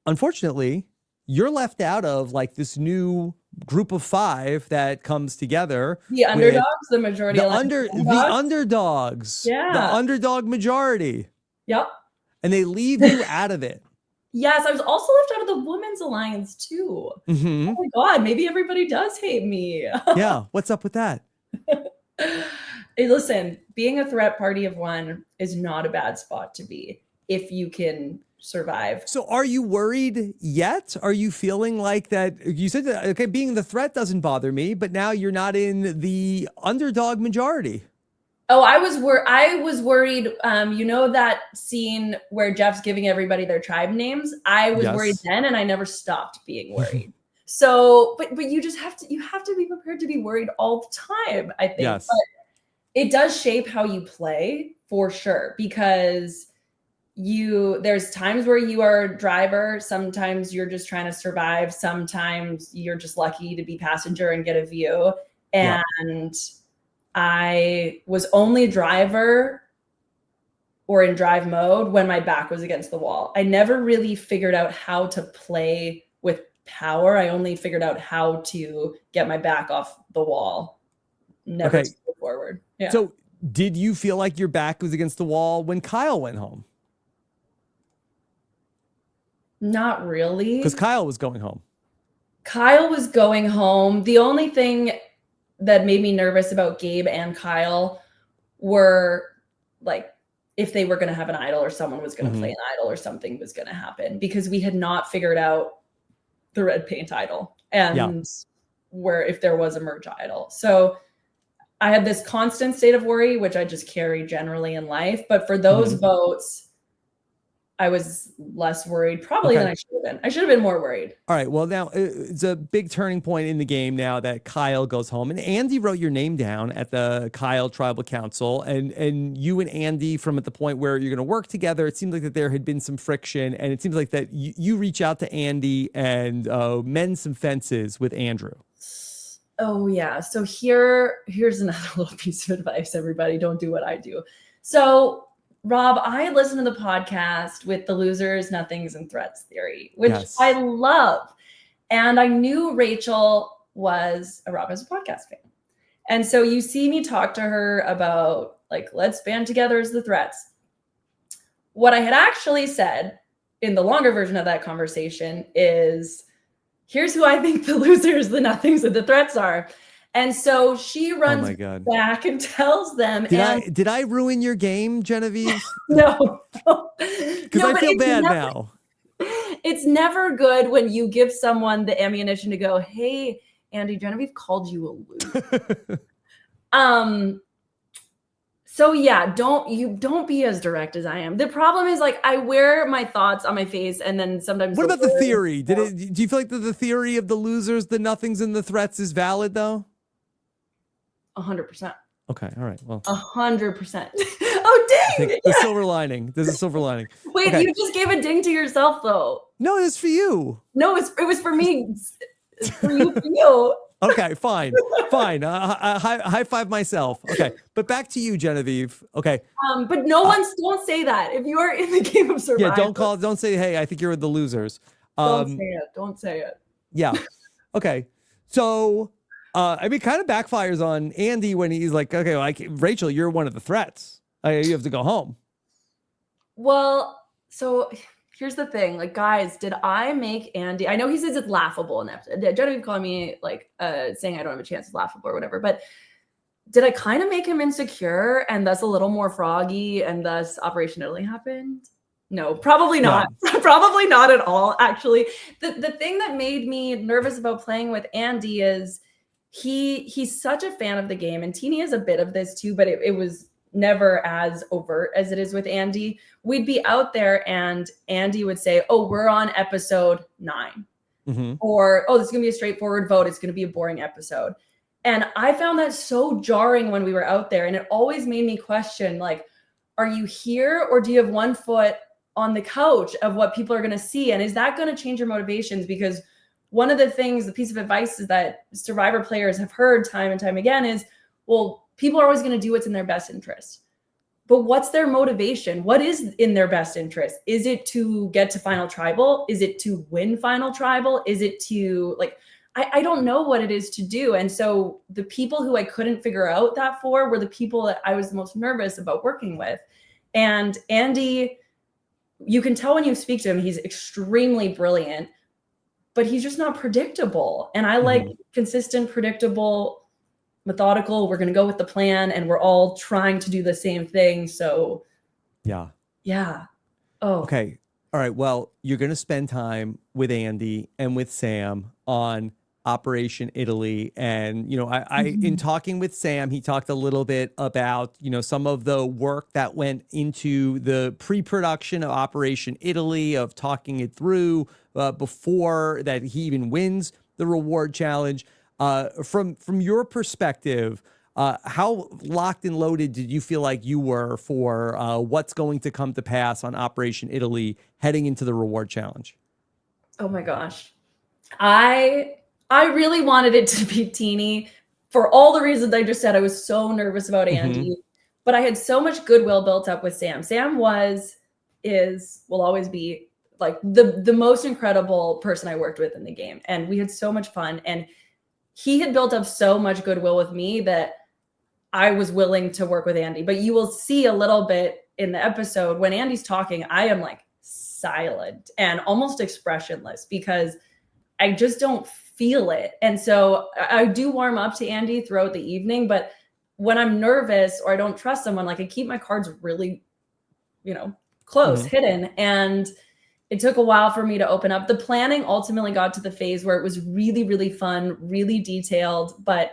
unfortunately, you're left out of like this new group of 5 that comes together. The underdogs, the majority. The underdogs. Yeah. The underdog majority. Yep. And they leave you out of it. Yes, I was also left out of the Women's Alliance too. Oh my God, maybe everybody does hate me. Yeah, what's up with that? Hey, listen, being a threat party of one is not a bad spot to be if you can survive. So are you worried yet? Are you feeling like that? You said, okay, being the threat doesn't bother me, but now you're not in the underdog majority. Oh, I was worried. You know that scene where Jeff's giving everybody their tribe names? I was worried then, and I never stopped being worried. So, but you just have to be prepared to be worried all the time, I think. Yes. But it does shape how you play for sure, because there's times where you are a driver, sometimes you're just trying to survive, sometimes you're just lucky to be passenger and get a view. And I was only driver or in drive mode when my back was against the wall. I never really figured out how to play with power. I only figured out how to get my back off the wall. Never forward. Yeah. So did you feel like your back was against the wall when Kyle went home? Not really. Because Kyle was going home. Kyle was going home. The only thing that made me nervous about Gabe and Kyle were like if they were going to have an idol or someone was going to play an idol or something was going to happen, because we had not figured out the red paint idol and where if there was a merge idol. So I had this constant state of worry, which I just carry generally in life. But for those votes, I was less worried probably than I should have been. I should have been more worried. All right. Well, now it's a big turning point in the game now that Kyle goes home, and Andy wrote your name down at the Kyle Tribal Council, and you and Andy, from at the point where you're going to work together, it seems like that there had been some friction, and it seems like that you reach out to Andy and mend some fences with Andrew. Oh yeah. So here's another little piece of advice, everybody. Don't do what I do. So Rob, I listened to the podcast with the losers, nothings, and threats theory, which I love. And I knew Rachel was a Rob as a podcast fan. And so you see me talk to her about like, let's band together as the threats. What I had actually said in the longer version of that conversation is, here's who I think the losers, the nothings, and the threats are. And so she runs back and tells them. Did I ruin your game, Genevieve? No. Because I feel bad now. It's never good when you give someone the ammunition to go, hey, Andy, Genevieve called you a loser. So yeah, don't be as direct as I am. The problem is like I wear my thoughts on my face, and then sometimes. What about the theory? Do you feel like the theory of the losers, the nothings, and the threats is valid though? 100%. Okay. All right. Well, 100%. Oh, dang. The silver lining. There's a silver lining. Wait, okay. You just gave a ding to yourself though. No, it's for you. No, it was for me. It's for you. Okay, fine. High five myself. Okay. But back to you, Genevieve. Okay. But don't say that. If you are in the game of survival. Yeah, don't say, hey, I think you're the losers. Don't say it. Yeah. Okay. So I mean, kind of backfires on Andy when he's like, okay, like Rachel, you're one of the threats. You have to go home. Well, so here's the thing. Like, guys, did I make Andy? I know he says it's laughable in that episode. Genevieve calling me like saying I don't have a chance is laughable or whatever, but did I kind of make him insecure and thus a little more froggy and thus Operation Italy happened? No, probably not. No. Probably not at all, actually. The thing that made me nervous about playing with Andy is he's such a fan of the game, and Teeny is a bit of this too, but it was never as overt as it is with Andy. We'd be out there and Andy would say, oh, we're on episode 9. Mm-hmm. Or, oh, this is going to be a straightforward vote. It's going to be a boring episode. And I found that so jarring when we were out there. And it always made me question, like, are you here or do you have one foot on the couch of what people are going to see? And is that going to change your motivations? Because one of the things, the piece of advice is that Survivor players have heard time and time again is, well, people are always going to do what's in their best interest. But what's their motivation? What is in their best interest? Is it to get to Final Tribal? Is it to win Final Tribal? Is it to, like, I don't know what it is to do. And so the people who I couldn't figure out that for were the people that I was the most nervous about working with. And Andy, you can tell when you speak to him, he's extremely brilliant, but he's just not predictable. And I like consistent, predictable, methodical. We're going to go with the plan and we're all trying to do the same thing. So yeah. Oh, okay. All right. Well, you're going to spend time with Andy and with Sam on Operation Italy. And, you know, I in talking with Sam, he talked a little bit about, you know, some of the work that went into the pre-production of Operation Italy, of talking it through before that he even wins the reward challenge. From your perspective, how locked and loaded did you feel like you were for what's going to come to pass on Operation Italy heading into the reward challenge? Oh my gosh. I really wanted it to be Teeny for all the reasons I just said. I was so nervous about Andy, but I had so much goodwill built up with Sam. Sam will always be like the most incredible person I worked with in the game. And we had so much fun. And he had built up so much goodwill with me that I was willing to work with Andy. But you will see a little bit in the episode when Andy's talking, I am like silent and almost expressionless because I just don't feel it. And so I do warm up to Andy throughout the evening, but when I'm nervous or I don't trust someone, like I keep my cards really, close, hidden. And it took a while for me to open up. The planning ultimately got to the phase where it was really, really fun, really detailed. But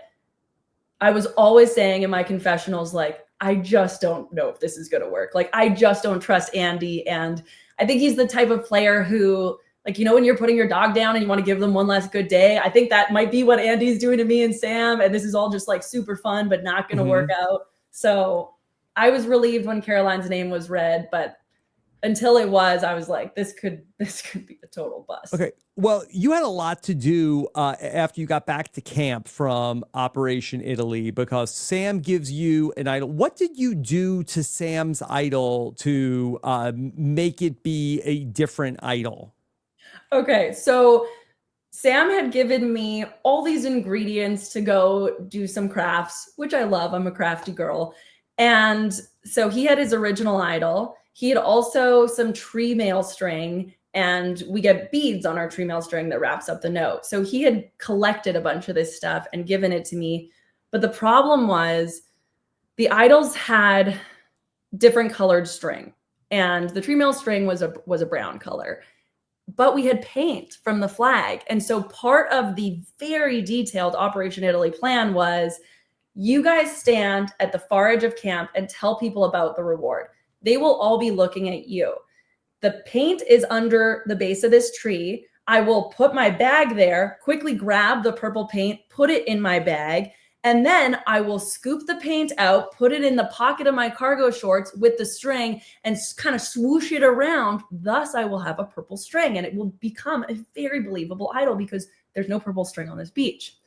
I was always saying in my confessionals, like, I just don't know if this is going to work. Like, I just don't trust Andy. And I think he's the type of player who, like, you know, when you're putting your dog down and you want to give them one last good day, I think that might be what Andy's doing to me and Sam. And this is all just like super fun, but not going to work out. So I was relieved when Caroline's name was read, but until it was, I was like, this could be a total bust. Okay. Well, you had a lot to do after you got back to camp from Operation Italy, because Sam gives you an idol. What did you do to Sam's idol to make it be a different idol? Okay. So Sam had given me all these ingredients to go do some crafts, which I love. I'm a crafty girl. And so he had his original idol. He had also some tree mail string, and we get beads on our tree mail string that wraps up the note. So he had collected a bunch of this stuff and given it to me. But the problem was the idols had different colored string, and the tree mail string was a brown color. But we had paint from the flag. And so part of the very detailed Operation Italy plan was, you guys stand at the far edge of camp and tell people about the reward. They will all be looking at you. The paint is under the base of this tree. I will put my bag there, quickly grab the purple paint, put it in my bag, and then I will scoop the paint out, put it in the pocket of my cargo shorts with the string, and kind of swoosh it around. Thus, I will have a purple string, and it will become a very believable idol because there's no purple string on this beach.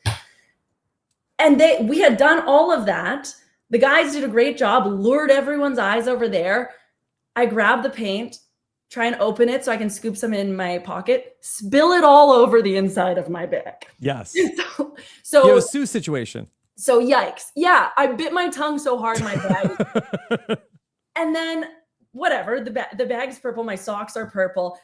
And we had done all of that. The guys did a great job, lured everyone's eyes over there. I grab the paint, try and open it so I can scoop some in my pocket, spill it all over the inside of my bag. Yes. So you have a Sue situation. So yikes. Yeah, I bit my tongue so hard in my bag. And then whatever, the bag's purple, my socks are purple.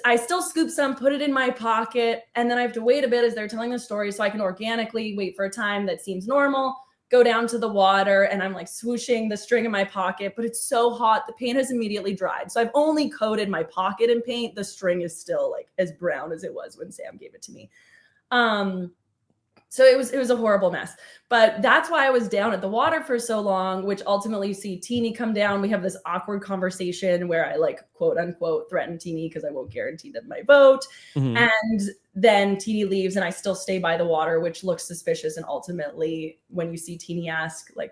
I still scoop some, put it in my pocket, and then I have to wait a bit as they're telling the story so I can organically wait for a time that seems normal, go down to the water, and I'm like swooshing the string in my pocket, but it's so hot, the paint has immediately dried. So I've only coated my pocket in paint. The string is still like as brown as it was when Sam gave it to me. So it was a horrible mess, but that's why I was down at the water for so long, which ultimately you see Teeny come down. We have this awkward conversation where I like quote unquote threaten Teeny because I won't guarantee them my vote. And then Teeny leaves and I still stay by the water, which looks suspicious. And ultimately when you see Teeny ask like,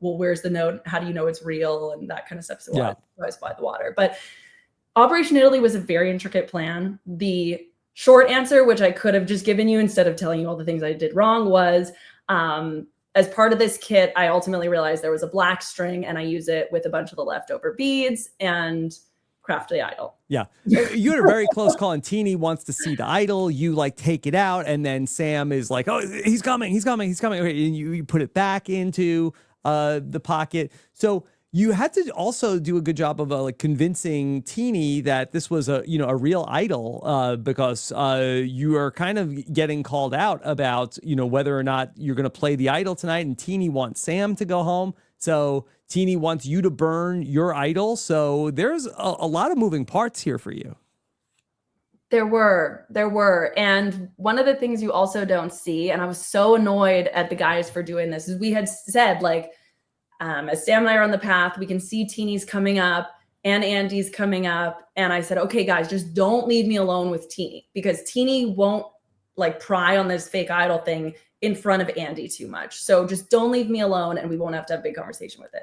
well, where's the note? How do you know it's real? And that kind of stuff. So I was by the water, but Operation Italy was a very intricate plan. The short answer, which I could have just given you instead of telling you all the things I did wrong, was as part of this kit, I ultimately realized there was a black string and I use it with a bunch of the leftover beads and craft the idol. Yeah. You had a very close call, and Teeny wants to see the idol. You like take it out, and then Sam is like, oh, he's coming. Okay, and you put it back into the pocket. So you had to also do a good job of like convincing Teeny that this was a real idol, because you are kind of getting called out about whether or not you're going to play the idol tonight, and Teeny wants Sam to go home. So Teeny wants you to burn your idol. So there's a lot of moving parts here for you. There were. And one of the things you also don't see, and I was so annoyed at the guys for doing this, is we had said like, as Sam and I are on the path, we can see Teeny's coming up and Andy's coming up. And I said, okay, guys, just don't leave me alone with Teeny, because Teeny won't like pry on this fake idol thing in front of Andy too much. So just don't leave me alone and we won't have to have a big conversation with it.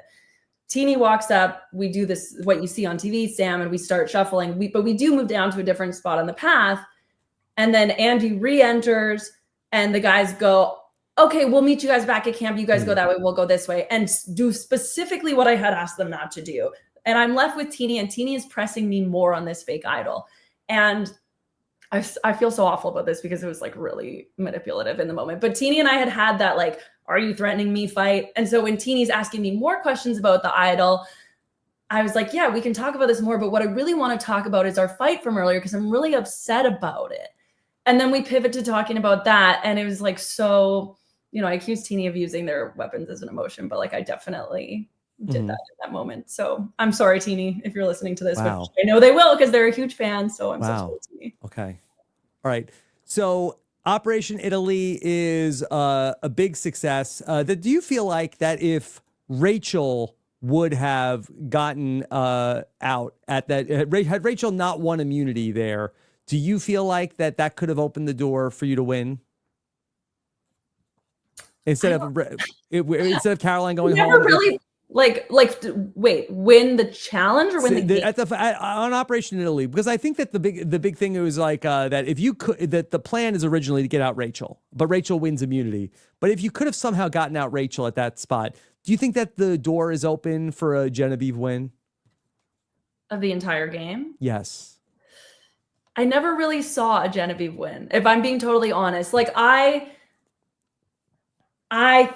Teeny walks up, we do this, what you see on TV, Sam, and we start shuffling. But we do move down to a different spot on the path. And then Andy re-enters and the guys go, okay, we'll meet you guys back at camp. You guys go that way, we'll go this way, and do specifically what I had asked them not to do. And I'm left with Teeny, and Teeny is pressing me more on this fake idol. And I feel so awful about this because it was like really manipulative in the moment. But Teeny and I had that like, are you threatening me fight? And so when Teeny's asking me more questions about the idol, I was like, yeah, we can talk about this more. But what I really want to talk about is our fight from earlier, because I'm really upset about it. And then we pivot to talking about that. And it was like, so, I accused Teeny of using their weapons as an emotion, but like I definitely did that in that moment. So I'm sorry, Teeny, if you're listening to this. Wow. Which I know they will, because they're a huge fan. So I'm so sorry, Teeny. Okay. All right. So Operation Italy is a big success. Do you feel like that if Rachel would have gotten out at that, had Rachel not won immunity there, do you feel like that could have opened the door for you to win? Instead of Caroline going never home? really wait, win the challenge or win the game? On Operation Italy, because I think that the big thing was like that if you could, that the plan is originally to get out Rachel, but Rachel wins immunity. But if you could have somehow gotten out Rachel at that spot, do you think that the door is open for a Genevieve win? Of the entire game? Yes. I never really saw a Genevieve win, if I'm being totally honest. Like I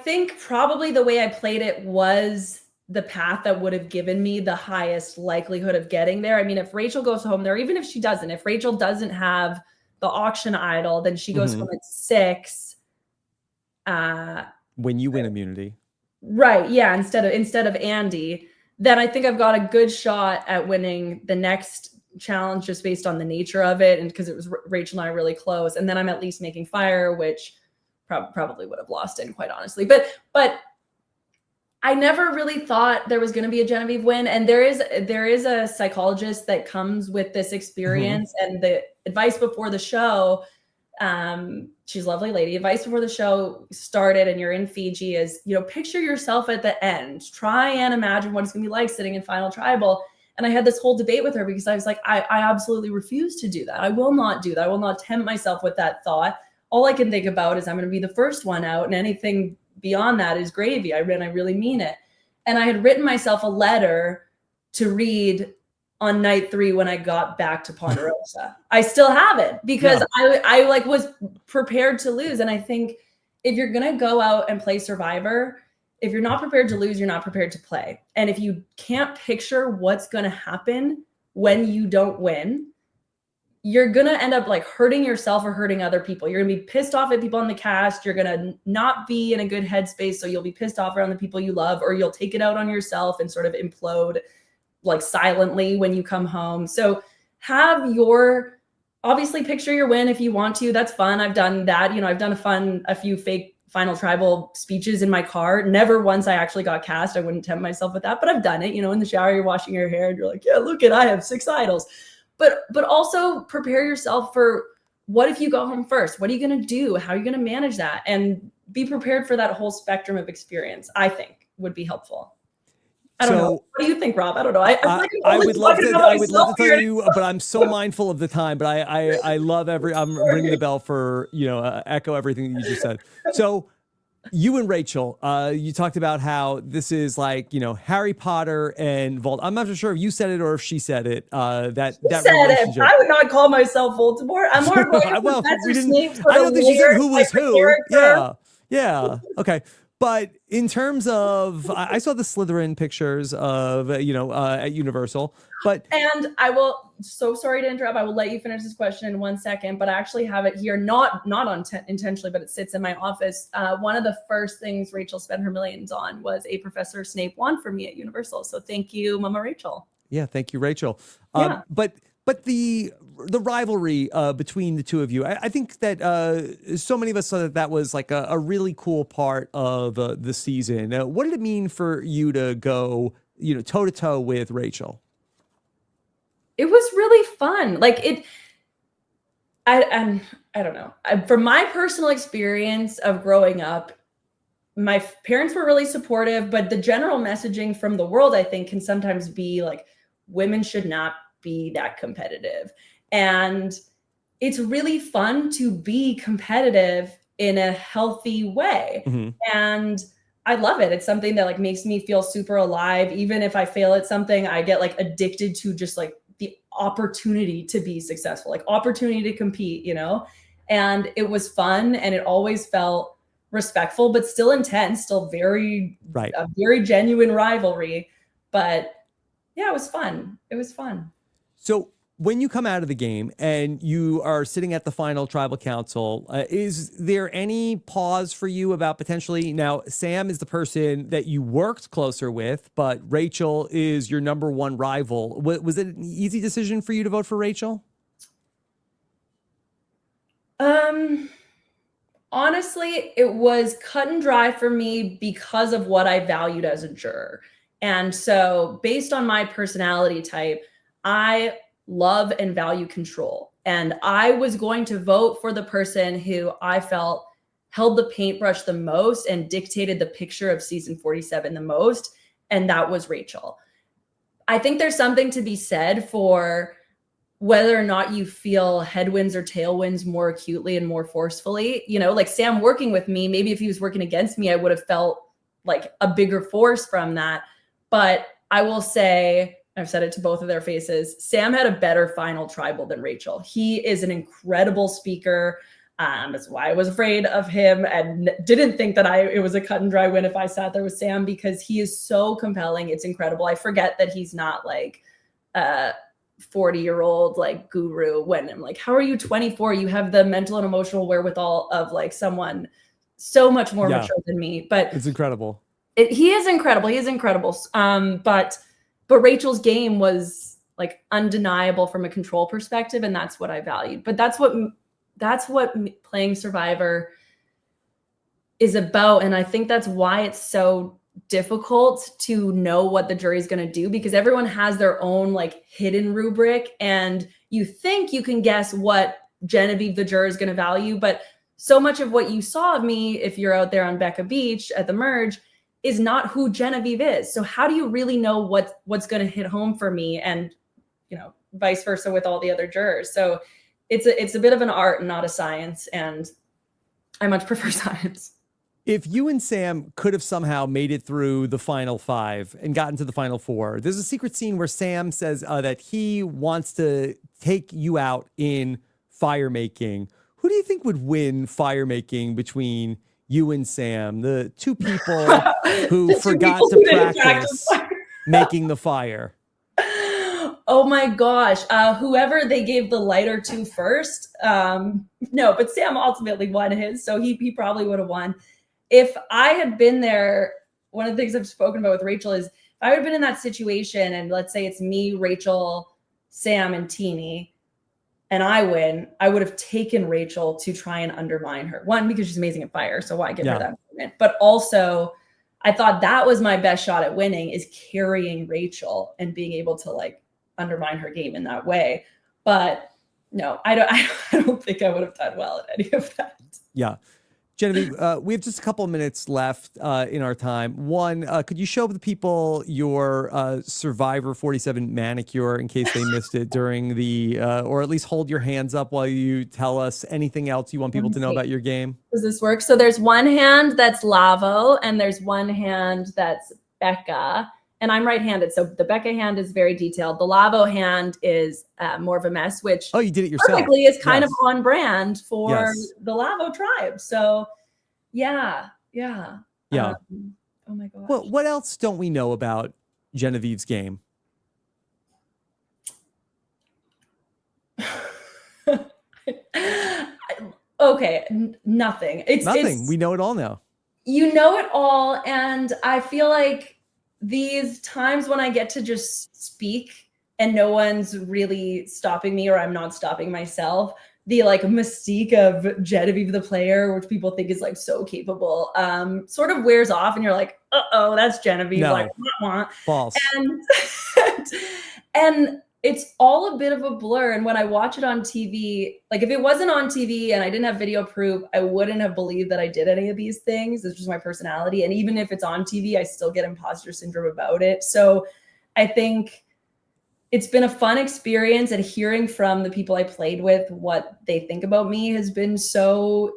think probably the way I played it was the path that would have given me the highest likelihood of getting there. I mean, if Rachel goes home there, even if she doesn't, if Rachel doesn't have the auction idol, then she goes home at 6. When you win immunity. Right. Yeah. Instead of Andy, then I think I've got a good shot at winning the next challenge just based on the nature of it. And because it was Rachel and I really close. And then I'm at least making fire, which probably would have lost in, quite honestly. But I never really thought there was going to be a Genevieve win. And there is a psychologist that comes with this experience, and the advice before the show, she's a lovely lady. Advice before the show started and you're in Fiji is, picture yourself at the end. Try and imagine what it's going to be like sitting in Final Tribal. And I had this whole debate with her because I was like, I absolutely refuse to do that. I will not do that. I will not tempt myself with that thought. All I can think about is I'm going to be the first one out, and anything beyond that is gravy. I really mean it. And I had written myself a letter to read on night 3 when I got back to Ponderosa. I still have it because I was prepared to lose. And I think if you're going to go out and play Survivor, if you're not prepared to lose, you're not prepared to play. And if you can't picture what's going to happen when you don't win, you're going to end up like hurting yourself or hurting other people. You're going to be pissed off at people on the cast. You're going to not be in a good headspace. So you'll be pissed off around the people you love, or you'll take it out on yourself and sort of implode like silently when you come home. So obviously picture your win if you want to. That's fun. I've done that. I've done a few fake Final Tribal speeches in my car. Never once I actually got cast. I wouldn't tempt myself with that, but I've done it. In the shower, you're washing your hair and you're like, yeah, look I have 6 idols. But also prepare yourself for what if you go home first? What are you going to do? How are you going to manage that? And be prepared for that whole spectrum of experience, I think would be helpful. I don't know. What do you think, Rob? I don't know. I would love to tell you, but I'm so mindful of the time. But I love I'm ringing the bell for echo everything that you just said. So you and Rachel, you talked about how this is like Harry Potter and Voldemort. I'm not sure if you said it or if she said it. That relationship. I would not call myself Voldemort. I'm more like Professor Snape. I don't think she said who was who. Character. Yeah. Okay. But in terms of, I saw the Slytherin pictures of, at Universal, and I will, so sorry to interrupt. I will let you finish this question in 1 second, but I actually have it here, not intentionally, but it sits in my office. One of the first things Rachel spent her millions on was a Professor Snape wand for me at Universal. So thank you, Mama Rachel. Yeah. Thank you, Rachel. But the rivalry between the two of you, I think that so many of us saw that was like a really cool part of the season. What did it mean for you to go, toe to toe with Rachel? It was really fun. I don't know. From my personal experience of growing up, my parents were really supportive, but the general messaging from the world, I think, can sometimes be like, women should not be that competitive. And it's really fun to be competitive in a healthy way. And I love it. It's something that makes me feel super alive. Even if I fail at something, I get addicted to just the opportunity to be successful, opportunity to compete, and it was fun, and it always felt respectful, but still intense, still a very genuine rivalry. But yeah, it was fun. So when you come out of the game and you are sitting at the final tribal council, is there any pause for you about potentially, now Sam is the person that you worked closer with, but Rachel is your number one rival. Was it an easy decision for you to vote for Rachel? Honestly, it was cut and dry for me because of what I valued as a juror. And so based on my personality type, I love and value control. And I was going to vote for the person who I felt held the paintbrush the most and dictated the picture of season 47 the most. And that was Rachel. I think there's something to be said for whether or not you feel headwinds or tailwinds more acutely and more forcefully. You know, like Sam working with me, maybe if he was working against me, I would have felt like a bigger force from that. But I will say, I've said it to both of their faces, Sam had a better final tribal than Rachel. He is an incredible speaker. That's why I was afraid of him and didn't think that it was a cut and dry win if I sat there with Sam, because he is so compelling. It's incredible. I forget that he's not like a 40-year-old like guru when I'm like, how are you 24? You have the mental and emotional wherewithal of like someone so much more mature than me. But it's incredible. He is incredible. He is incredible. But Rachel's game was like undeniable from a control perspective, and that's what I valued. But that's what playing Survivor is about. And I think that's why it's so difficult to know what the jury is going to do, because everyone has their own like hidden rubric, and you think you can guess what Genevieve the juror is going to value. But so much of what you saw of me, if you're out there on Becca Beach at the merge, is not who Genevieve is. So how do you really know what's going to hit home for me, and vice versa with all the other jurors? So it's a bit of an art and not a science, and I much prefer science. If you and Sam could have somehow made it through the final 5 and gotten to the final 4, there's a secret scene where Sam says that he wants to take you out in fire making. Who do you think would win fire making between you and Sam, the two people who forgot to practice making the fire? Oh my gosh. Whoever they gave the lighter to first. No, but Sam ultimately won his, so he probably would have won. If I had been there, one of the things I've spoken about with Rachel is if I would have been in that situation, and let's say it's me, Rachel, Sam, and Teeny, and I win, I would have taken Rachel to try and undermine her. One, because she's amazing at fire, so why give her that moment? But also, I thought that was my best shot at winning, is carrying Rachel and being able to like undermine her game in that way. But no, I don't think I would have done well at any of that. Yeah. Genevieve, we have just a couple of minutes left in our time. One, could you show the people your Survivor 47 manicure in case they missed it during the, or at least hold your hands up while you tell us anything else you want people to know about your game? Does this work? So there's one hand that's Lavo, and there's one hand that's Becca, and I'm right-handed. So the Becca hand is very detailed. The Lavo hand is more of a mess, which you did it yourself. Perfectly is kind of on brand for the Lavo tribe. So yeah. Oh my gosh. Well, what else don't we know about Genevieve's game? Okay, nothing. Nothing. We know it all now. You know it all, and I feel like these times when I get to just speak and no one's really stopping me, or I'm not stopping myself, the like mystique of Genevieve the player, which people think is like so capable, sort of wears off, and you're like, uh-oh, that's Genevieve. No. Like, wah-wah. False. And it's all a bit of a blur. And when I watch it on TV, like if it wasn't on TV and I didn't have video proof, I wouldn't have believed that I did any of these things. It's just my personality. And even if it's on TV, I still get imposter syndrome about it. So I think it's been a fun experience, and hearing from the people I played with what they think about me has been so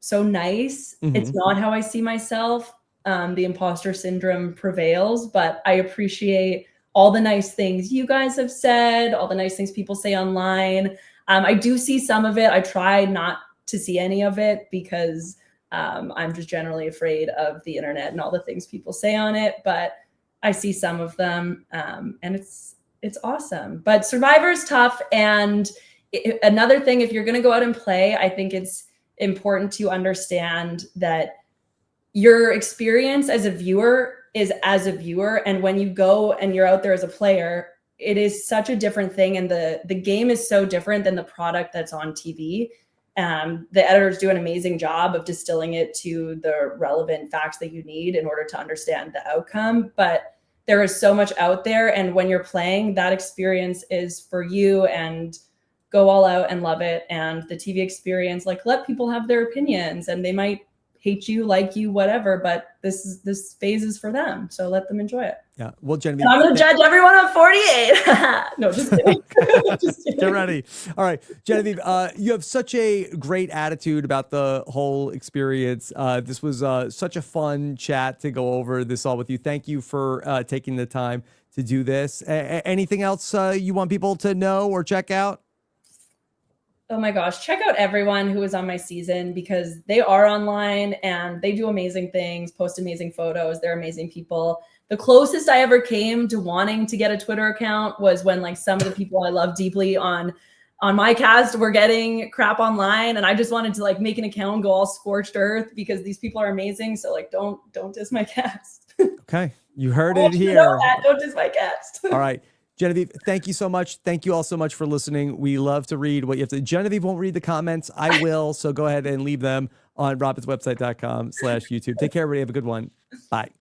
nice. Mm-hmm. It's not how I see myself. The imposter syndrome prevails, but I appreciate all the nice things you guys have said, all the nice things people say online. I do see some of it. I try not to see any of it because I'm just generally afraid of the internet and all the things people say on it, but I see some of them, and it's awesome. But Survivor is tough. And another thing, if you're going to go out and play, I think it's important to understand that your experience as a viewer is as a viewer. And when you go and you're out there as a player, it is such a different thing. And the game is so different than the product that's on TV. The editors do an amazing job of distilling it to the relevant facts that you need in order to understand the outcome. But there is so much out there. And when you're playing, that experience is for you, and go all out and love it. And the TV experience, like, let people have their opinions, and they might hate you, like you, whatever, but this phase is for them. So let them enjoy it. Yeah. Well, Genevieve, And I'm going to judge everyone on 48. No, just kidding. Just kidding. Get ready. All right, Genevieve, you have such a great attitude about the whole experience. This was such a fun chat to go over this all with you. Thank you for taking the time to do this. Anything else you want people to know or check out? Oh my gosh, check out everyone who is on my season, because they are online and they do amazing things, post amazing photos. They're amazing people. The closest I ever came to wanting to get a Twitter account was when, like, some of the people I love deeply on my cast were getting crap online, and I just wanted to, like, make an account and go all scorched earth, because these people are amazing. So, like, don't diss my cast. Okay, you heard it here. Don't diss my cast. All right. Genevieve, thank you so much. Thank you all so much for listening. We love to read what you have to. Genevieve won't read the comments. I will. So go ahead and leave them on robinswebsite.com/YouTube. Take care, everybody. Have a good one. Bye.